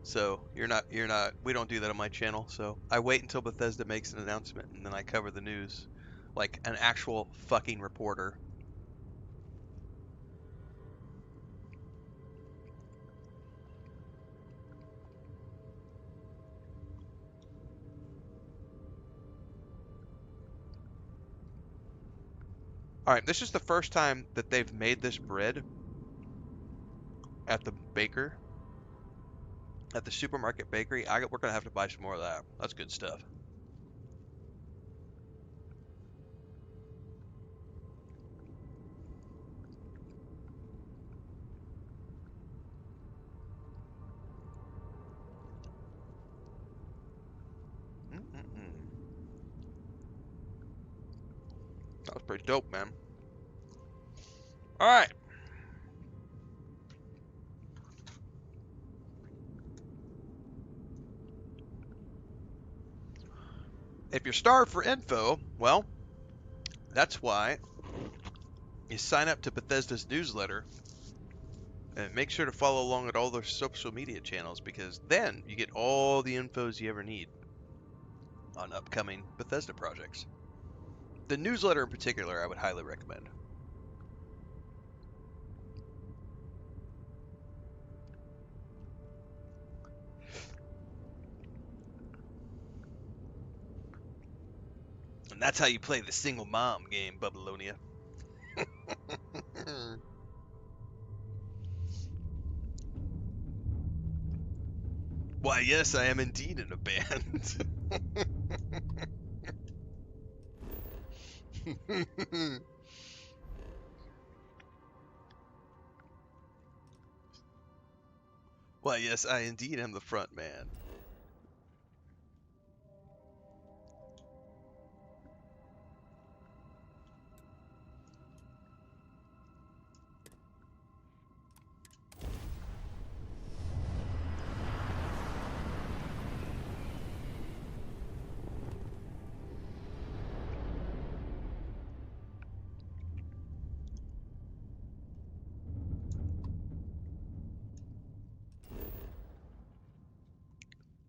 So we don't do that on my channel. So I wait until Bethesda makes an announcement and then I cover the news like an actual fucking reporter. All right, this is the first time that they've made this bread at the baker, at the supermarket bakery. We're gonna have to buy some more of that. That's good stuff. Mm-mm-mm. That was pretty dope, man. All right. If you're starved for info, well, that's why you sign up to Bethesda's newsletter And make sure to follow along at all their social media channels, because then you get all the infos you ever need on upcoming Bethesda projects. The newsletter in particular, I would highly recommend. And that's how you play the single mom game, Babylonia. Why, yes, I am indeed in a band. Why, yes, I indeed am the front man.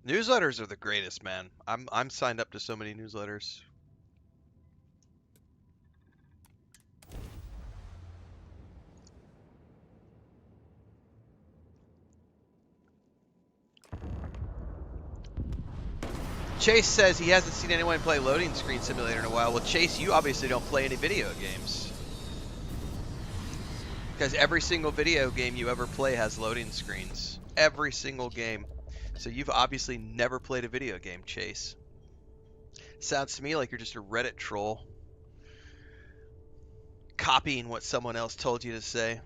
Newsletters are the greatest, man. I'm signed up to so many newsletters. Chase says he hasn't seen anyone play Loading Screen Simulator in a while. Well, Chase, you obviously don't play any video games. Because every single video game you ever play has loading screens. Every single game. So you've obviously never played a video game, Chase. Sounds to me like you're just a Reddit troll. Copying what someone else told you to say.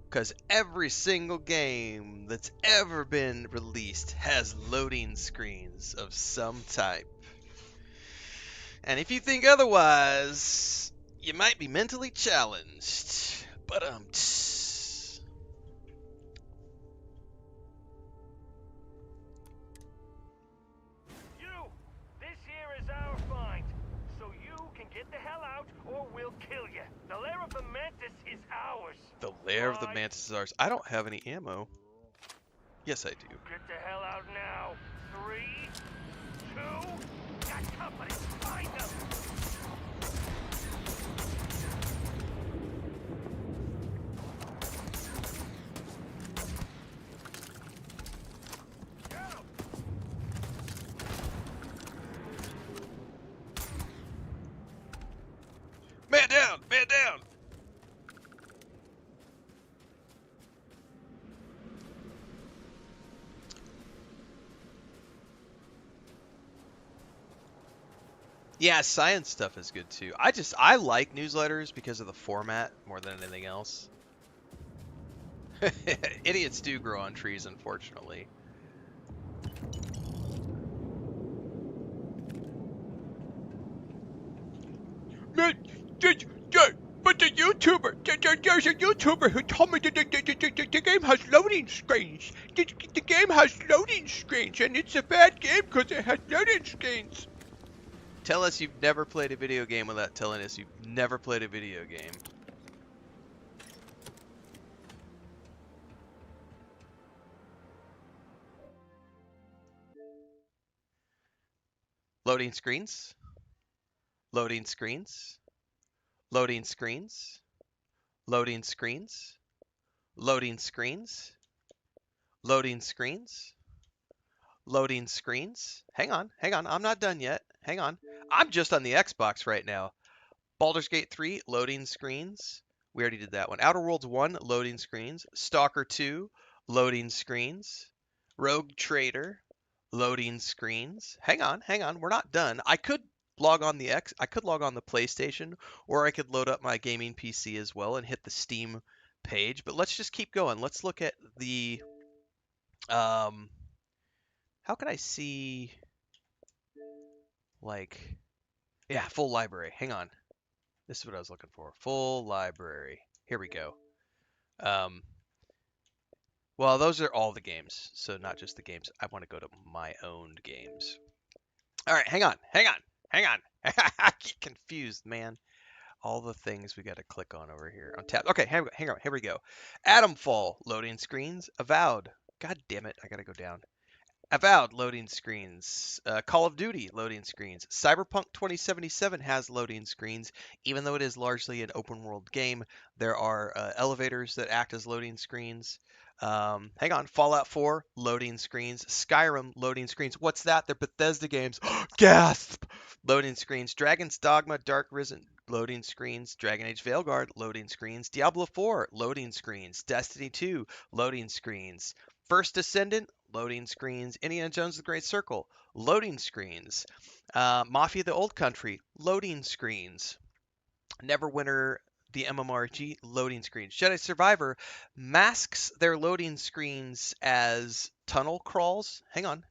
Because every single game that's ever been released has loading screens of some type. And if you think otherwise, you might be mentally challenged. But You! This here is our find. So you can get the hell out or we'll kill you. The lair of the Mantis is ours. the lair of the Right. Mantis is ours. I don't have any ammo. Yes, I do. Get the hell out now. 3, 2, got company. Find them. Go! Man down! Man down! Yeah, science stuff is good too. I like newsletters because of the format more than anything else. Idiots do grow on trees, unfortunately. But there's a YouTuber who told me that the game has loading screens. The game has loading screens, and it's a bad game because it has loading screens. Tell us you've never played a video game without telling us you've never played a video game. Loading screens. Loading screens. Loading screens. Loading screens. Loading screens. Loading screens. Loading screens. Hang on, I'm not done yet. Hang on. I'm just on the Xbox right now. Baldur's Gate 3, loading screens. We already did that one. Outer Worlds 1, loading screens. Stalker 2, loading screens. Rogue Trader, loading screens. Hang on, we're not done. I could log on the PlayStation, or I could load up my gaming PC as well and hit the Steam page, but let's just keep going. Let's look at the how can I see, like, yeah, full library. Hang on. This is what I was looking for. Full library. Here we go. Well, those are all the games, so not just the games. I want to go to my owned games. All right, hang on. I get confused, man. all the things we got to click on over here on tab. Okay, hang on. Here we go. Atomfall loading screens. Avowed. God damn it, I gotta go down. Avowed loading screens. Call of Duty loading screens. Cyberpunk 2077 has loading screens, even though it is largely an open world game. There are elevators that act as loading screens. Hang on. Fallout 4 loading screens. Skyrim loading screens. What's that? They're Bethesda games. Gasp! Loading screens. Dragon's Dogma Dark Risen loading screens. Dragon Age Veilguard loading screens. Diablo 4 loading screens. Destiny 2 loading screens. First Descendant loading screens. Indiana Jones The Great Circle loading screens. Mafia the Old Country loading screens. Neverwinter the MMORPG loading screens. Jedi Survivor masks their loading screens as tunnel crawls. Hang on.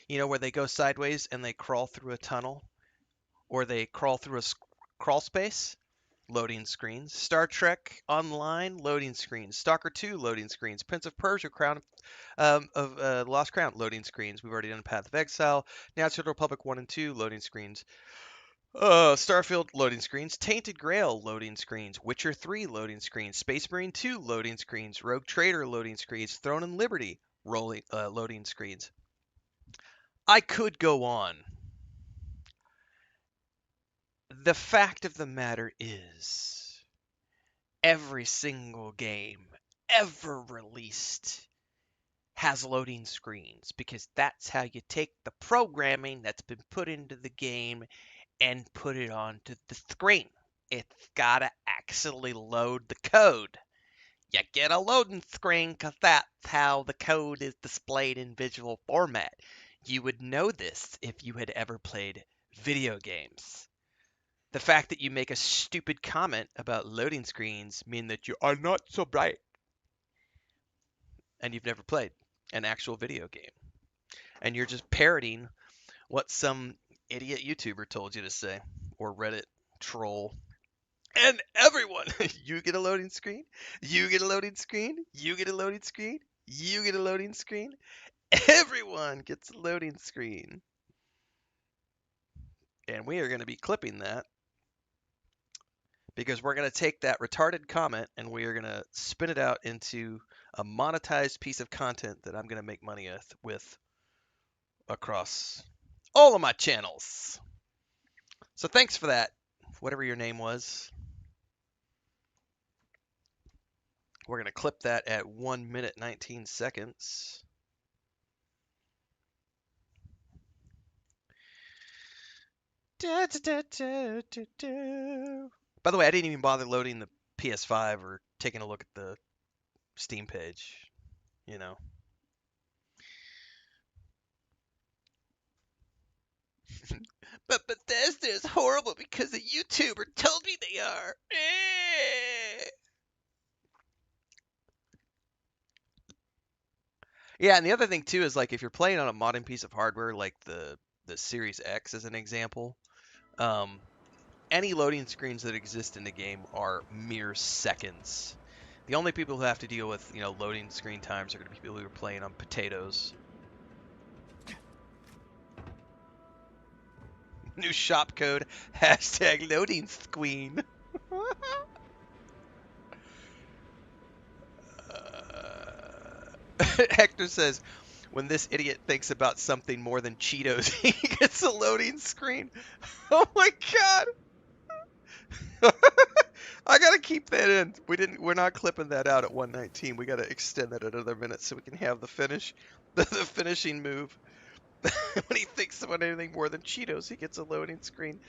You know where they go sideways and they crawl through a tunnel, or they crawl through a crawl space? Loading screens. Star Trek Online loading screens. Stalker 2 loading screens. Prince of Persia Crown of Lost Crown loading screens. We've already done Path of Exile. Natural Republic 1 and 2 loading screens. Starfield loading screens. Tainted Grail loading screens. Witcher 3 loading screens. Space Marine 2 loading screens. Rogue Trader loading screens. Throne and Liberty loading screens. I could go on. The fact of the matter is, every single game ever released has loading screens, because that's how you take the programming that's been put into the game and put it onto the screen. It's gotta actually load the code. You get a loading screen because that's how the code is displayed in visual format. You would know this if you had ever played video games. The fact that you make a stupid comment about loading screens mean that you are not so bright and you've never played an actual video game. And you're just parroting what some idiot YouTuber told you to say, or Reddit troll. And everyone, you get a loading screen, you get a loading screen, you get a loading screen, you get a loading screen. Everyone gets a loading screen. And we are going to be clipping that, because we're going to take that retarded comment and we are going to spin it out into a monetized piece of content that I'm going to make money with across all of my channels. So thanks for that, whatever your name was. We're going to clip that at 1 minute 19 seconds. Da, da, da, da, da. By the way, I didn't even bother loading the PS5 or taking a look at the Steam page, you know. But Bethesda is horrible because a YouTuber told me they are. Yeah, and the other thing too is, like, if you're playing on a modern piece of hardware like the Series X as an example, any loading screens that exist in the game are mere seconds. The only people who have to deal with, loading screen times are going to be people who are playing on potatoes. New shop code, hashtag loading screen. Hector says, when this idiot thinks about something more than Cheetos, he gets a loading screen. Oh my god. I gotta keep that in. We're not clipping that out at 119. We gotta extend that another minute so we can have the finishing move. When he thinks about anything more than Cheetos, he gets a loading screen.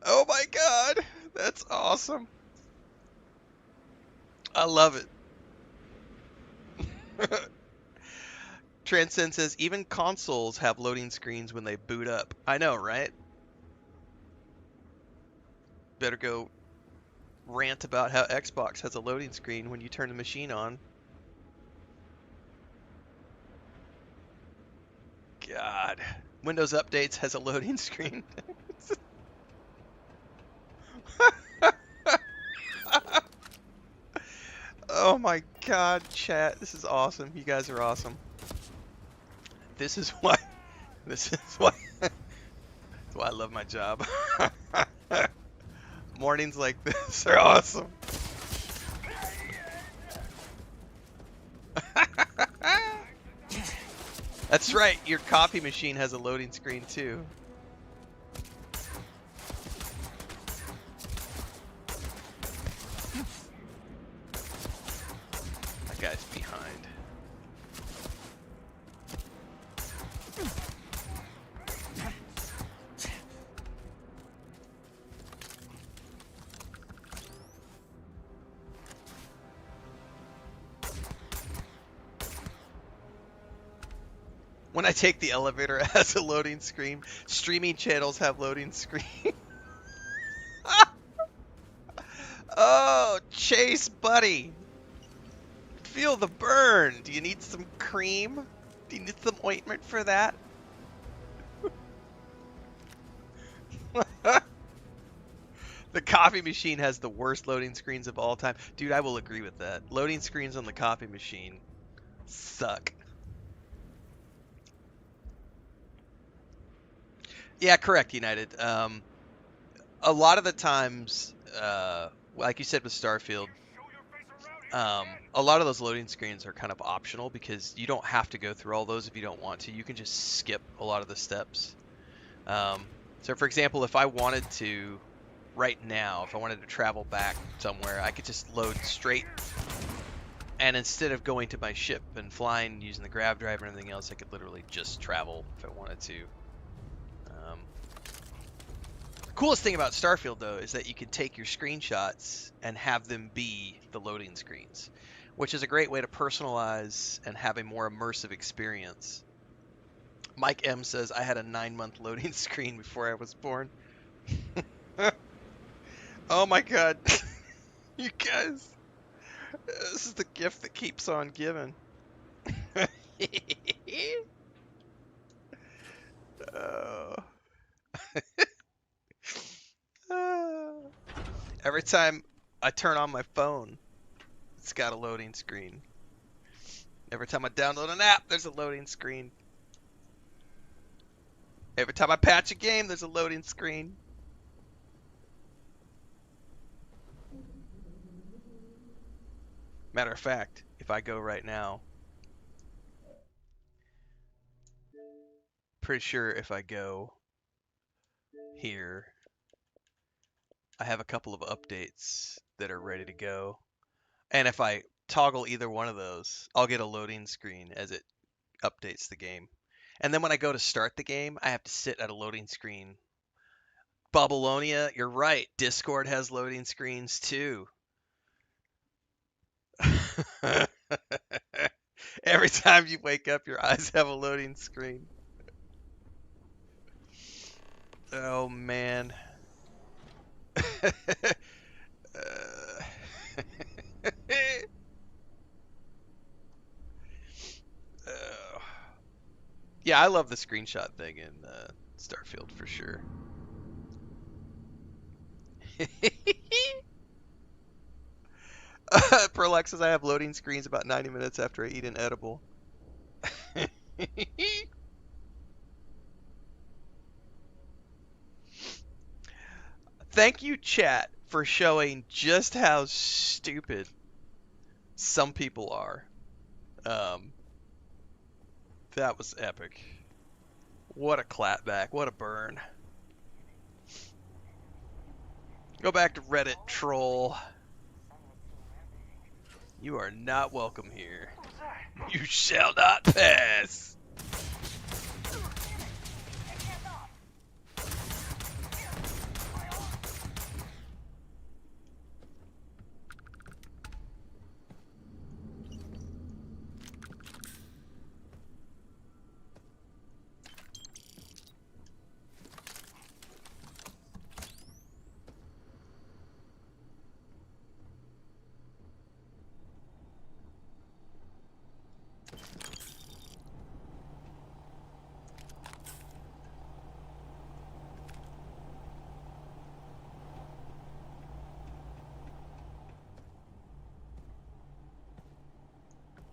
Oh my god, that's awesome. I love it. Transcend says, even consoles have loading screens when they boot up. I know, right? Better go rant about how Xbox has a loading screen when you turn the machine on. God. Windows Updates has a loading screen. Oh my god, chat. This is awesome. You guys are awesome. This is why That's why I love my job. Mornings like this are awesome. That's right, your copy machine has a loading screen too. That guy's behind. When I take the elevator, it has a loading screen. Streaming channels have loading screen. Oh, Chase, buddy. Feel the burn. Do you need some cream? Do you need some ointment for that? The coffee machine has the worst loading screens of all time. Dude, I will agree with that. Loading screens on the coffee machine suck. Yeah, correct, United. A lot of the times, like you said with Starfield, a lot of those loading screens are kind of optional because you don't have to go through all those if you don't want to. You can just skip a lot of the steps. So, for example, if I wanted to, right now, if I wanted to travel back somewhere, I could just load straight. And instead of going to my ship and flying using the grav drive and everything else, I could literally just travel if I wanted to. The coolest thing about Starfield, though, is that you can take your screenshots and have them be the loading screens, which is a great way to personalize and have a more immersive experience. Mike M says, I had a 9-month loading screen before I was born. Oh my god. You guys. This is the gift that keeps on giving. Oh. Every time I turn on my phone, it's got a loading screen. Every time I download an app, there's a loading screen. Every time I patch a game, there's a loading screen. Matter of fact, if I go right now, pretty sure if I go here, I have a couple of updates that are ready to go. And if I toggle either one of those, I'll get a loading screen as it updates the game. And then when I go to start the game, I have to sit at a loading screen. Babylonia, you're right. Discord has loading screens too. Every time you wake up, your eyes have a loading screen. Oh man. Yeah, I love the screenshot thing in Starfield for sure. Perlex says I have loading screens about 90 minutes after I eat an edible. Thank you, chat, for showing just how stupid some people are. That was epic. What a clapback. What a burn. Go back to Reddit, troll. You are not welcome here. You shall not pass.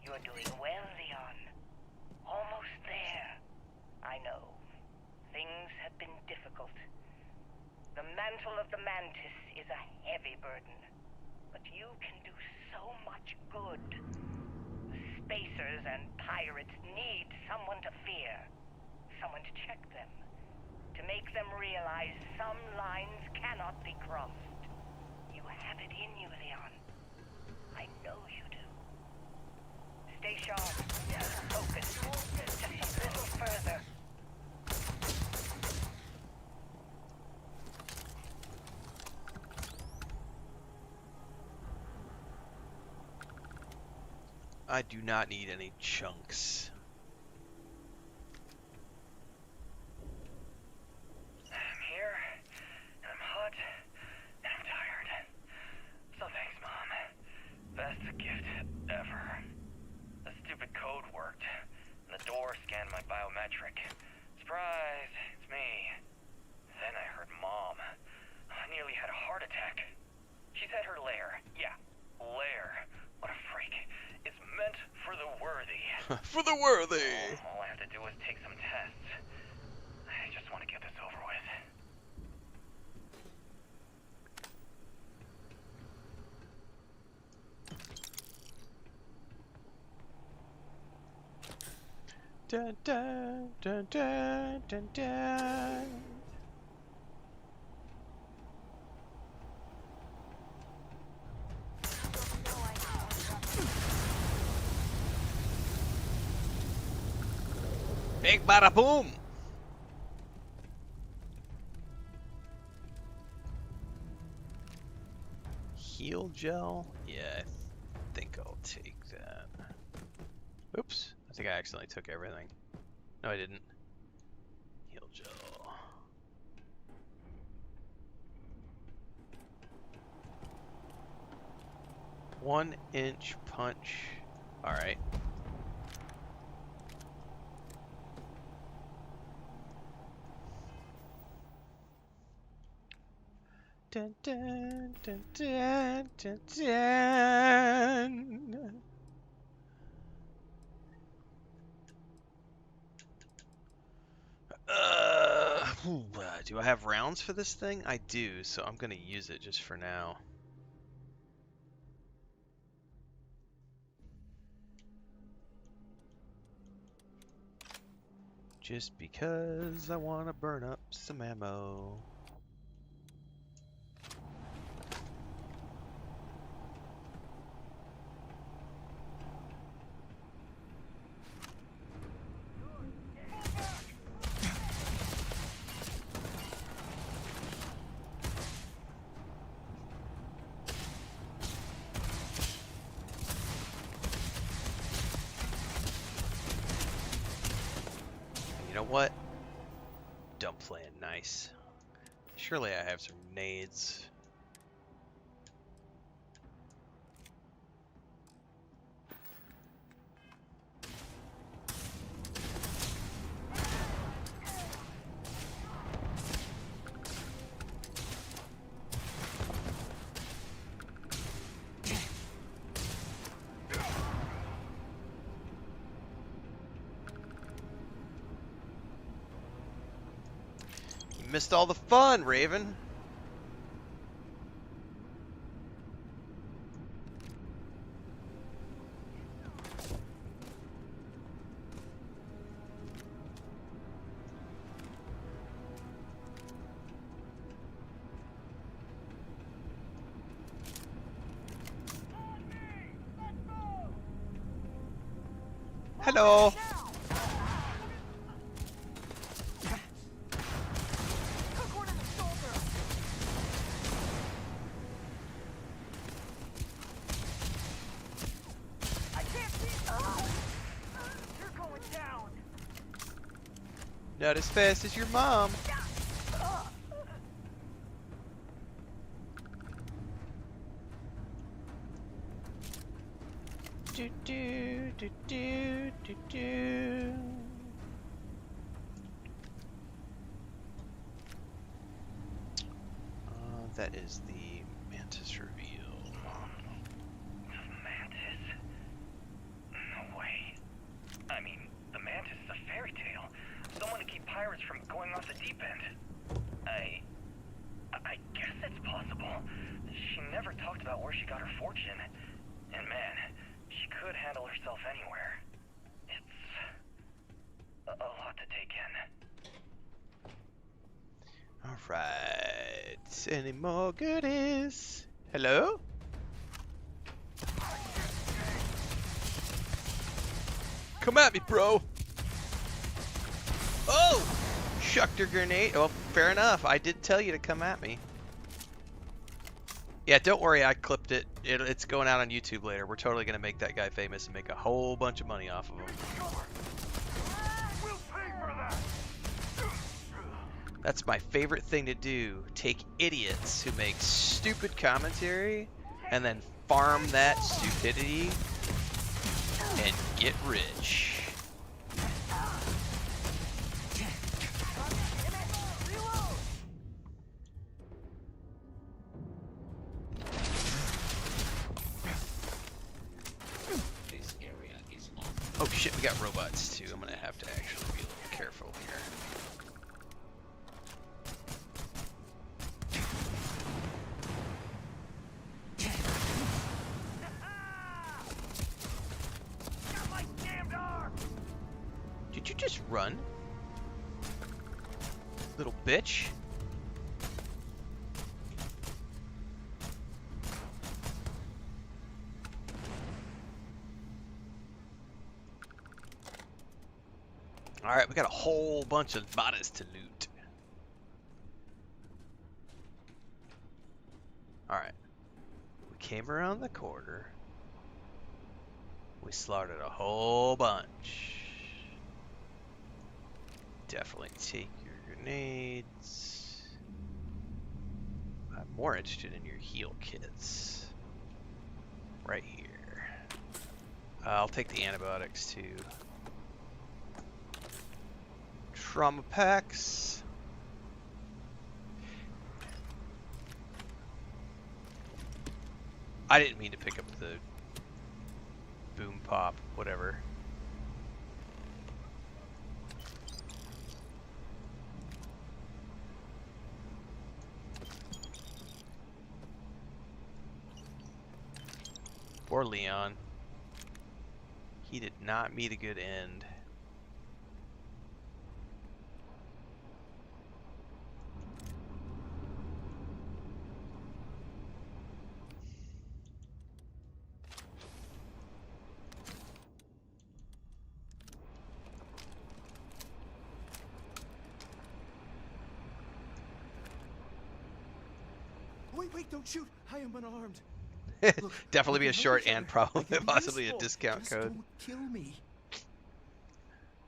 You're doing well, Leon. Almost there. I know. Things have been difficult. mantle of the Mantis is a heavy burden, but you can do so much good. Spacers and pirates need someone to fear, someone to check them, to make them realize some lines cannot be crossed. You have it in you, Leon. I know you do. Stay sharp, focus, just a little further. I do not need any chunks. I'm here, and I'm hot, and I'm tired. So thanks, Mom. Best gift ever. The stupid code worked, and the door scanned my biometric. Surprise, it's me. Then I heard Mom. I nearly had a heart attack. She's at her lair. Yeah, lair. What a freak. It's meant for the worthy. For the worthy! All I have to do is take some tests. I just want to get this over with. Dun dun dun dun dun dun. Big bada boom! Heal gel? Yeah, I think I'll take that. Oops, I think I accidentally took everything. No, I didn't. Heal gel. One-inch punch. Alright. Dun, dun, dun, dun, dun, dun. Do I have rounds for this thing? I do, so I'm gonna use it just for now. Just because I want to burn up some ammo. You know what? Dump plan, nice. Surely I have some nades. Missed all the fun, Raven. Hello. Not as fast as your mom. Do do do do do do. That is the Mantis reveal. Mantis? No way. I mean, the Mantis is a fairy tale. Someone to keep pirates from going off the deep end. I never talked about where she got her fortune. And man, she could handle herself anywhere. It's a lot to take in. Alright. Any more goodies? Hello? Come at me, bro! Oh! Shucked her grenade. Oh, fair enough. I did tell you to come at me. Yeah, don't worry, I clipped it. It's going out on YouTube later. We're totally going to make that guy famous and make a whole bunch of money off of him. We'll pay for that. That's my favorite thing to do. Take idiots who make stupid commentary and then farm that stupidity and get rich. Oh shit, we got robots too. I'm gonna have to actually be a little careful here. Did you just run? Little bitch. Alright, we got a whole bunch of bodies to loot. Alright. We came around the corner. We slaughtered a whole bunch. Definitely take your grenades. I'm more interested in your heal kits. Right here. I'll take the antibiotics too. Trauma packs. I didn't mean to pick up the boom pop, whatever. Poor Leon. He did not meet a good end. Wait, don't shoot! I am unarmed. Look, Definitely be I a can short help each and other. probably I can be possibly a useful. discount Just code. Don't kill me.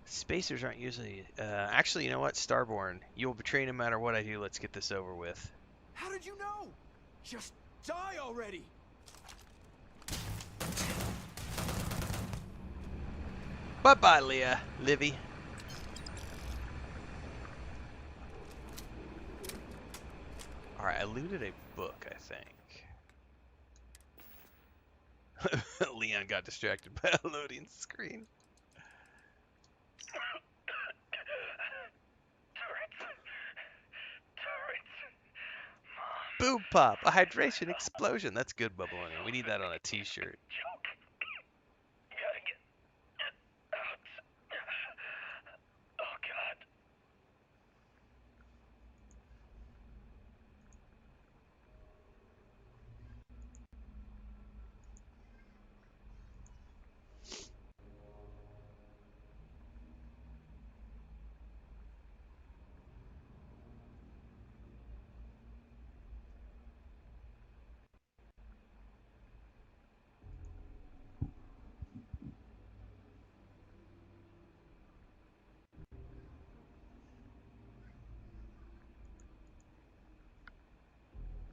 Spacers aren't usually. Actually, you know what? Starborn. You will betray no matter what I do. Let's get this over with. How did you know? Just die already! Bye bye, Leah. Livy. Alright, I looted a book, I think. Leon got distracted by a loading screen. Boom pop, a hydration explosion. That's good, Bubbaloni. We need that on a t-shirt. Choke. Gotta get out. Oh god.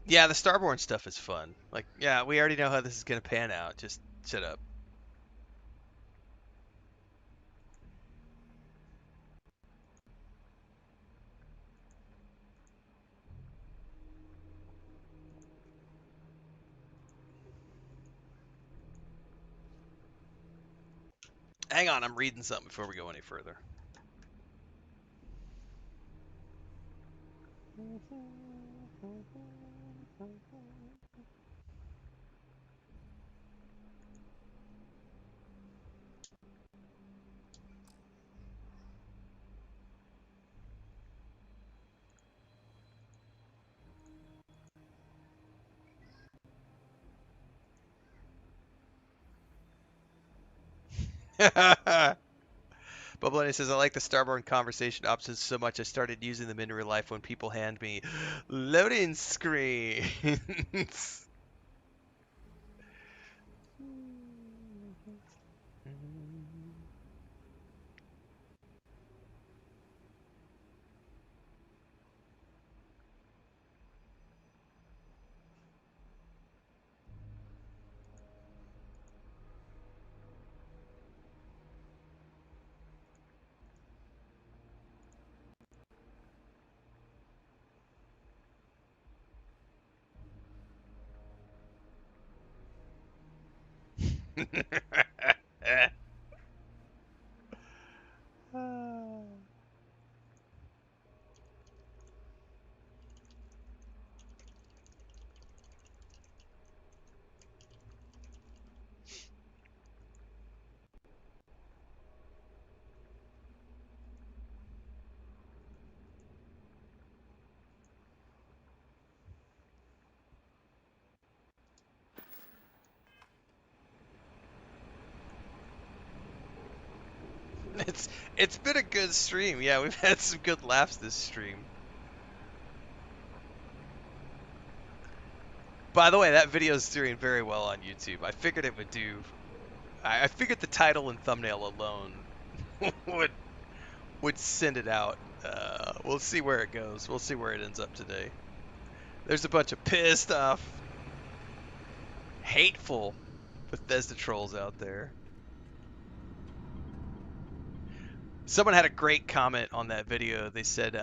Yeah, the Starborn stuff is fun. Like, yeah, we already know how this is gonna pan out. Just shut up. Hang on, I'm reading something before we go any further. Bubblini says, I like the Starborn conversation options so much I started using them in real life when people hand me loading screens. It's been a good stream. Yeah, we've had some good laughs this stream. By the way, that video is doing very well on YouTube. I figured it would do. I figured the title and thumbnail alone would send it out. We'll see where it goes. We'll see where it ends up today. There's a bunch of pissed off, hateful Bethesda trolls out there. Someone had a great comment on that video. They said,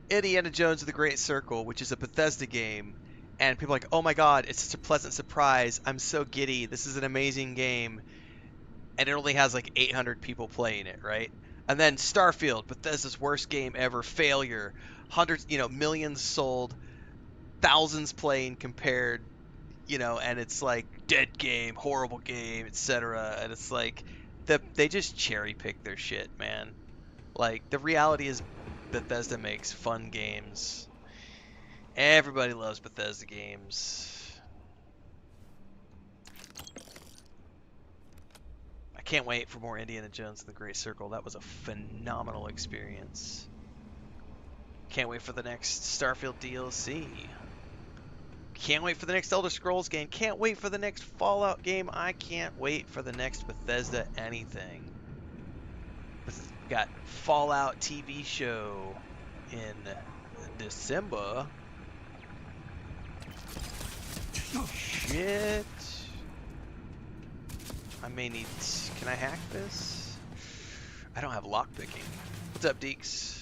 Indiana Jones and the Great Circle, which is a Bethesda game, and people are like, oh my god, it's such a pleasant surprise. I'm so giddy. This is an amazing game. And it only has like 800 people playing it, right? And then Starfield, Bethesda's worst game ever, failure. Hundreds, millions sold, thousands playing compared, and it's like dead game, horrible game, etc. And it's like they just cherry pick their shit, man. Like the reality is Bethesda makes fun games. Everybody loves Bethesda games. I can't wait for more Indiana Jones and the Great Circle. That was a phenomenal experience. Can't wait for the next Starfield DLC. Can't wait for the next Elder Scrolls game. Can't wait for the next Fallout game. I can't wait for the next Bethesda anything. We've got Fallout TV show in December. Shit. I may need... Can I hack this? I don't have lockpicking. What's up, Deeks?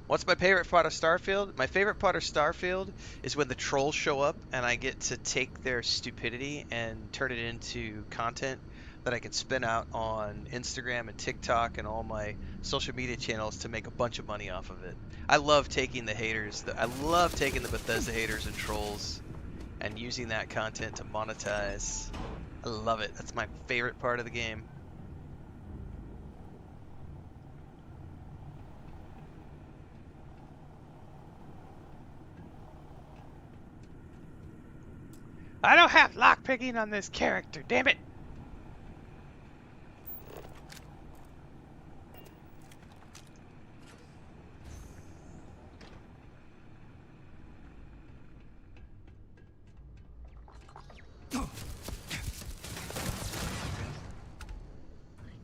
What's my favorite part of Starfield? My favorite part of Starfield is when the trolls show up and I get to take their stupidity and turn it into content that I can spin out on Instagram and TikTok and all my social media channels to make a bunch of money off of it. I love taking the haters. I love taking the Bethesda haters and trolls and using that content to monetize. I love it. That's my favorite part of the game. I don't have lockpicking on this character, damn it!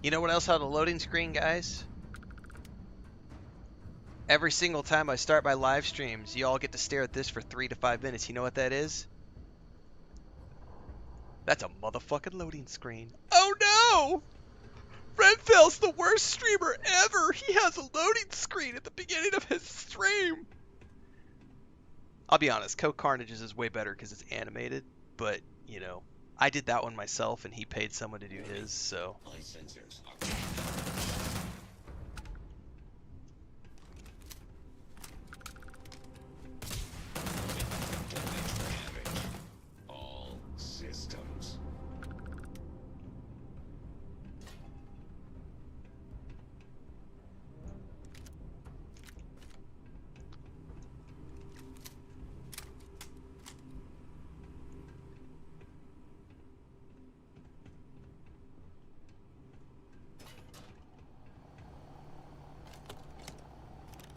You know what else had a loading screen, guys? Every single time I start my live streams, you all get to stare at this for 3 to 5 minutes. You know what that is? That's a motherfucking loading screen. Oh no! Renfail's the worst streamer ever! He has a loading screen at the beginning of his stream! I'll be honest, Co Carnage's is way better because it's animated, but, I did that one myself and he paid someone to do his, so...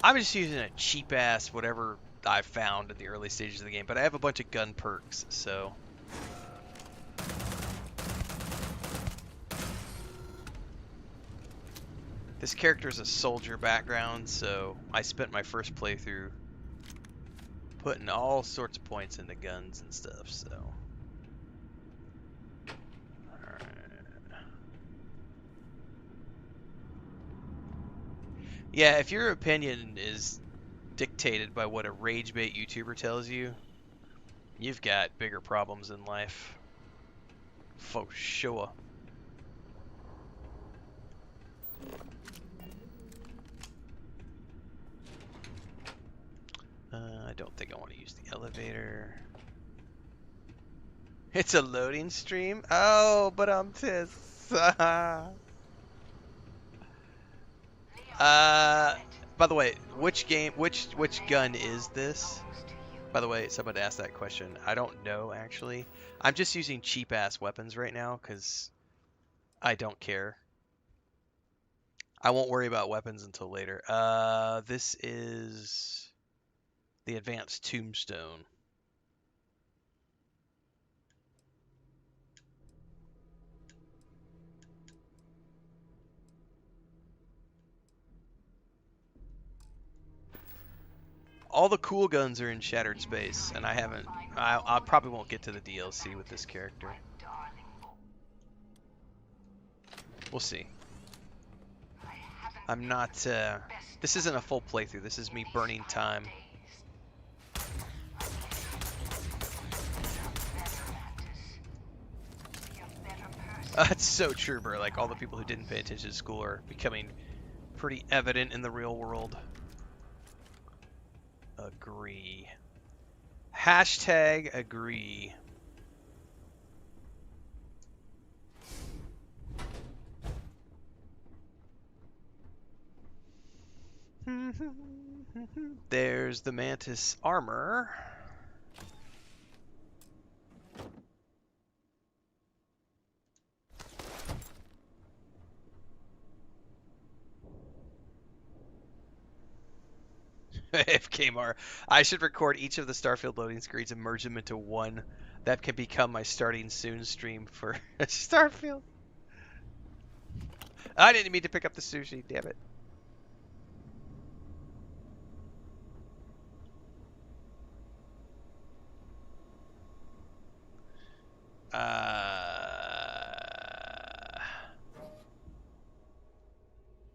I'm just using a cheap ass whatever I found in the early stages of the game, but I have a bunch of gun perks, so. This character is a soldier background, so I spent my first playthrough putting all sorts of points into guns and stuff, so. Alright. Yeah, if your opinion is dictated by what a rage bait YouTuber tells you, you've got bigger problems in life. For sure. I don't think I want to use the elevator. It's a loading stream? Oh, but I'm pissed. By the way, which gun is this? By the way, someone asked that question. I don't know, actually. I'm just using cheap-ass weapons right now, because I don't care. I won't worry about weapons until later. This is the Advanced Tombstone. All the cool guns are in Shattered Space, and I haven't. I probably won't get to the DLC with this character. We'll see. I'm not. This isn't a full playthrough. This is me burning time. That's so true, bro. Like, all the people who didn't pay attention to school are becoming pretty evident in the real world. Agree. Hashtag agree. There's the Mantis armor. FKMR. I should record each of the Starfield loading screens and merge them into one. That can become my starting soon stream for Starfield. I didn't mean to pick up the sushi, damn it.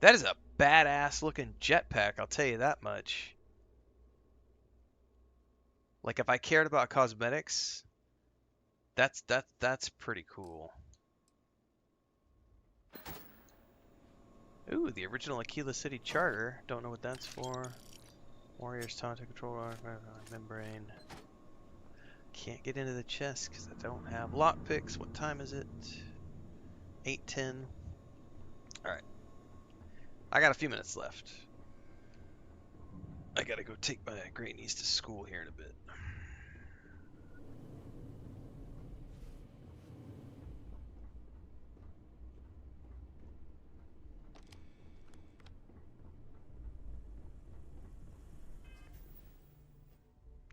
That is a badass looking jetpack, I'll tell you that much. Like, if I cared about cosmetics, that's pretty cool. Ooh, the original Aquila City Charter. Don't know what that's for. Warriors taunting control membrane. Can't get into the chest because I don't have lockpicks. What time is it? 8:10. Alright. I got a few minutes left. I gotta go take my great niece to school here in a bit.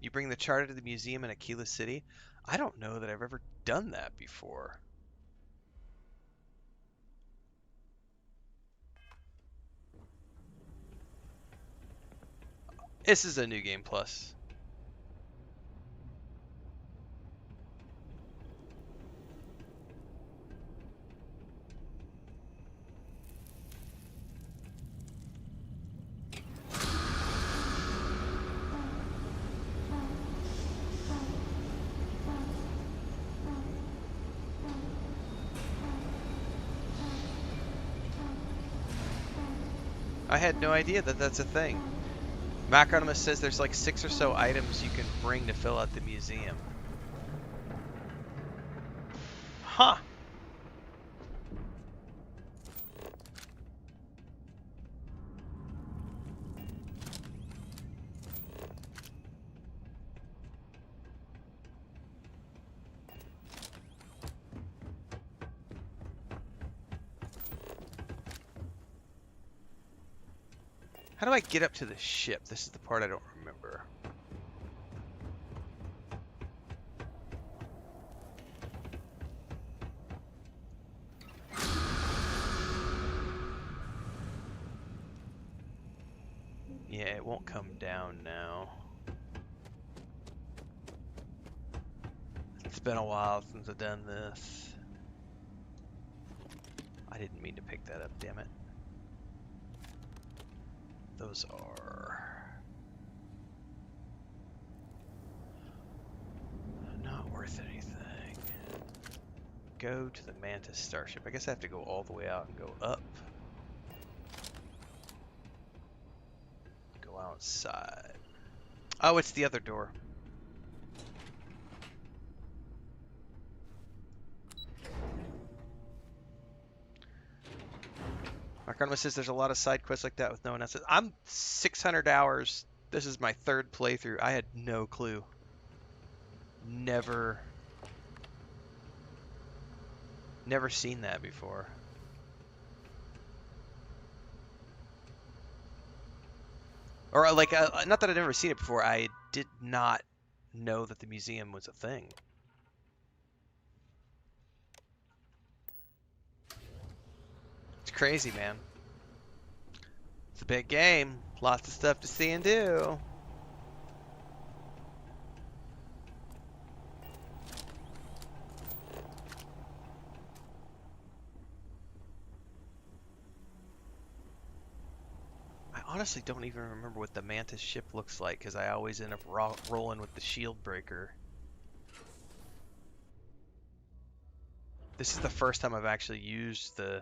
You bring the charter to the museum in Aquila City? I don't know that I've ever done that before. This is a new game plus. I had no idea that that's a thing. Macronimus says there's like 6 or so items you can bring to fill out the museum. Huh. How do I get up to the ship? This is the part I don't remember. Yeah, it won't come down now. It's been a while since I've done this. I didn't mean to pick that up, damn it. Those are not worth anything. Go to the Mantis starship. I guess I have to go all the way out and go up. Go outside. Oh, it's the other door. Mark says there's a lot of side quests like that with no one else. I'm 600 hours. This is my third playthrough. I had no clue. Never seen that before. Or like, not that I'd never seen it before. I did not know that the museum was a thing. It's crazy, man. It's a big game. Lots of stuff to see and do. I honestly don't even remember what the Mantis ship looks like because I always end up rolling with the shield breaker. This is the first time I've actually used the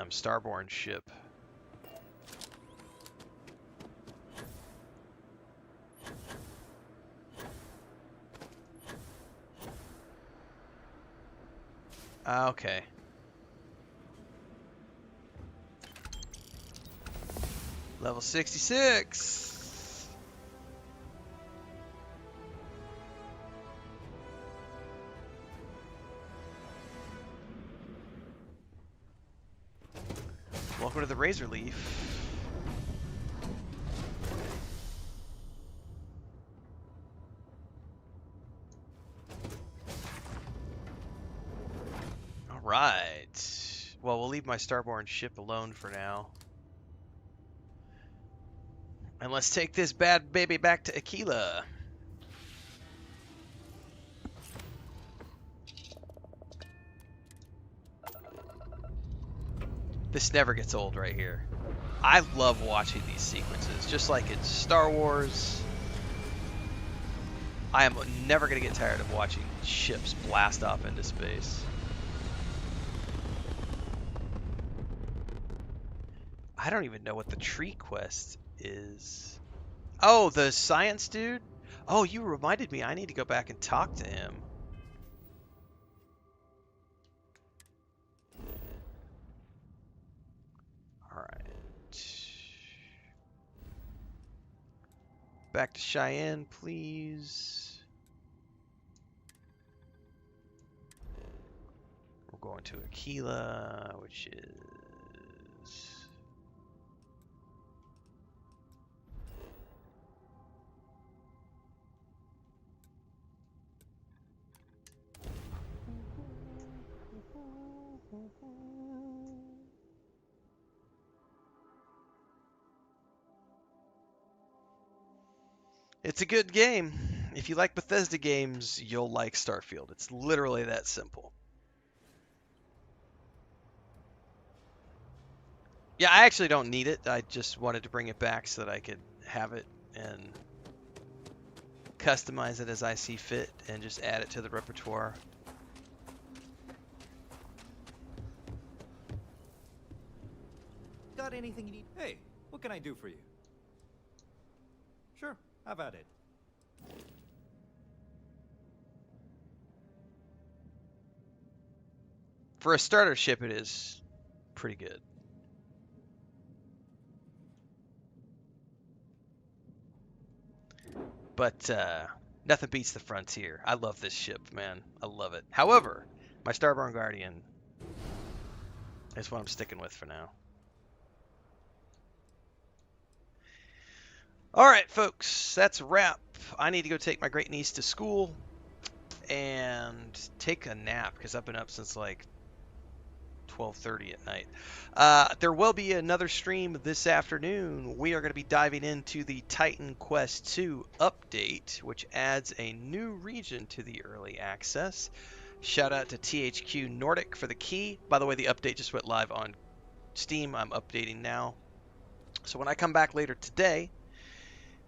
Starborn ship. Okay. Level 66. Welcome to the Razor Leaf. All right. Well, we'll leave my Starborn ship alone for now. And let's take this bad baby back to Aquila. This never gets old right here. I love watching these sequences, just like in Star Wars. I am never going to get tired of watching ships blast off into space. I don't even know what the tree quest is. Oh, the science dude? Oh, you reminded me. I need to go back and talk to him. Alright. Back to Cheyenne, please. We're going to Aquila, which is... It's a good game. If you like Bethesda games, you'll like Starfield. It's literally that simple. Yeah, I actually don't need it. I just wanted to bring it back so that I could have it and customize it as I see fit and just add it to the repertoire. Got anything you need? Hey, what can I do for you? Sure, how about it? For a starter ship, it is pretty good. But Nothing beats the Frontier. I love this ship, man. I love it. However, my Starborn Guardian is what I'm sticking with for now. All right, folks, that's a wrap. I need to go take my great niece to school and take a nap because I've been up since like 12:30 at night. There will be another stream this afternoon. We are going to be diving into the Titan Quest 2 update, which adds a new region to the early access. Shout out to THQ Nordic for the key. By the way, the update just went live on Steam. I'm updating now. So when I come back later today,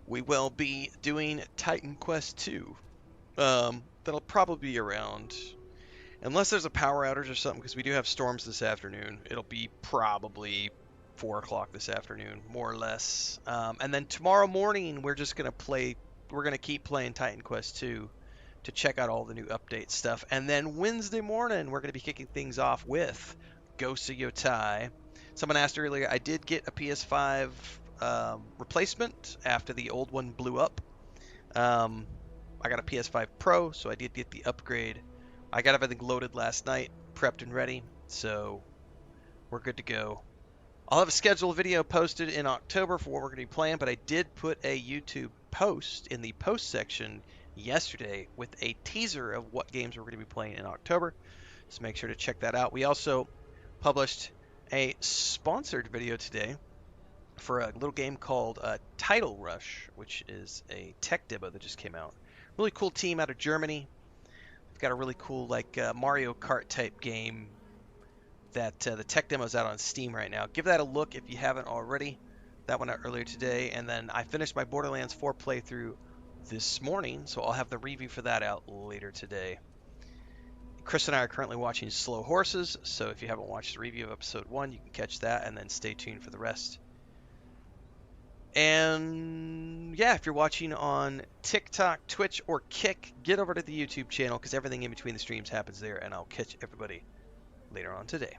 we will be doing Titan Quest 2. That'll probably be around, unless there's a power outage or something, because we do have storms this afternoon. It'll be probably 4 o'clock this afternoon, more or less. And then tomorrow morning, we're just going to keep playing Titan Quest 2 to check out all the new update stuff. And then Wednesday morning, we're going to be kicking things off with Ghost of Yotai. Someone asked earlier, I did get a PS5 replacement after the old one blew up. I got a PS5 Pro, so I did get the upgrade. I got everything loaded last night, prepped and ready, so we're good to go. I'll have a scheduled video posted in October for what we're going to be playing, but I did put a YouTube post in the post section yesterday with a teaser of what games we're going to be playing in October, so make sure to check that out. We also published a sponsored video today for a little game called Title Rush, which is a tech demo that just came out. Really cool team out of Germany. They've got a really cool Mario Kart type game that the tech demo is out on Steam right now. Give that a look if you haven't already. That went out earlier today, and then I finished my Borderlands 4 playthrough this morning, so I'll have the review for that out later today. Chris and I are currently watching Slow Horses, so if you haven't watched the review of episode 1, you can catch that, and then stay tuned for the rest. And yeah, if you're watching on TikTok, Twitch, or Kick, get over to the YouTube channel because everything in between the streams happens there, and I'll catch everybody later on today.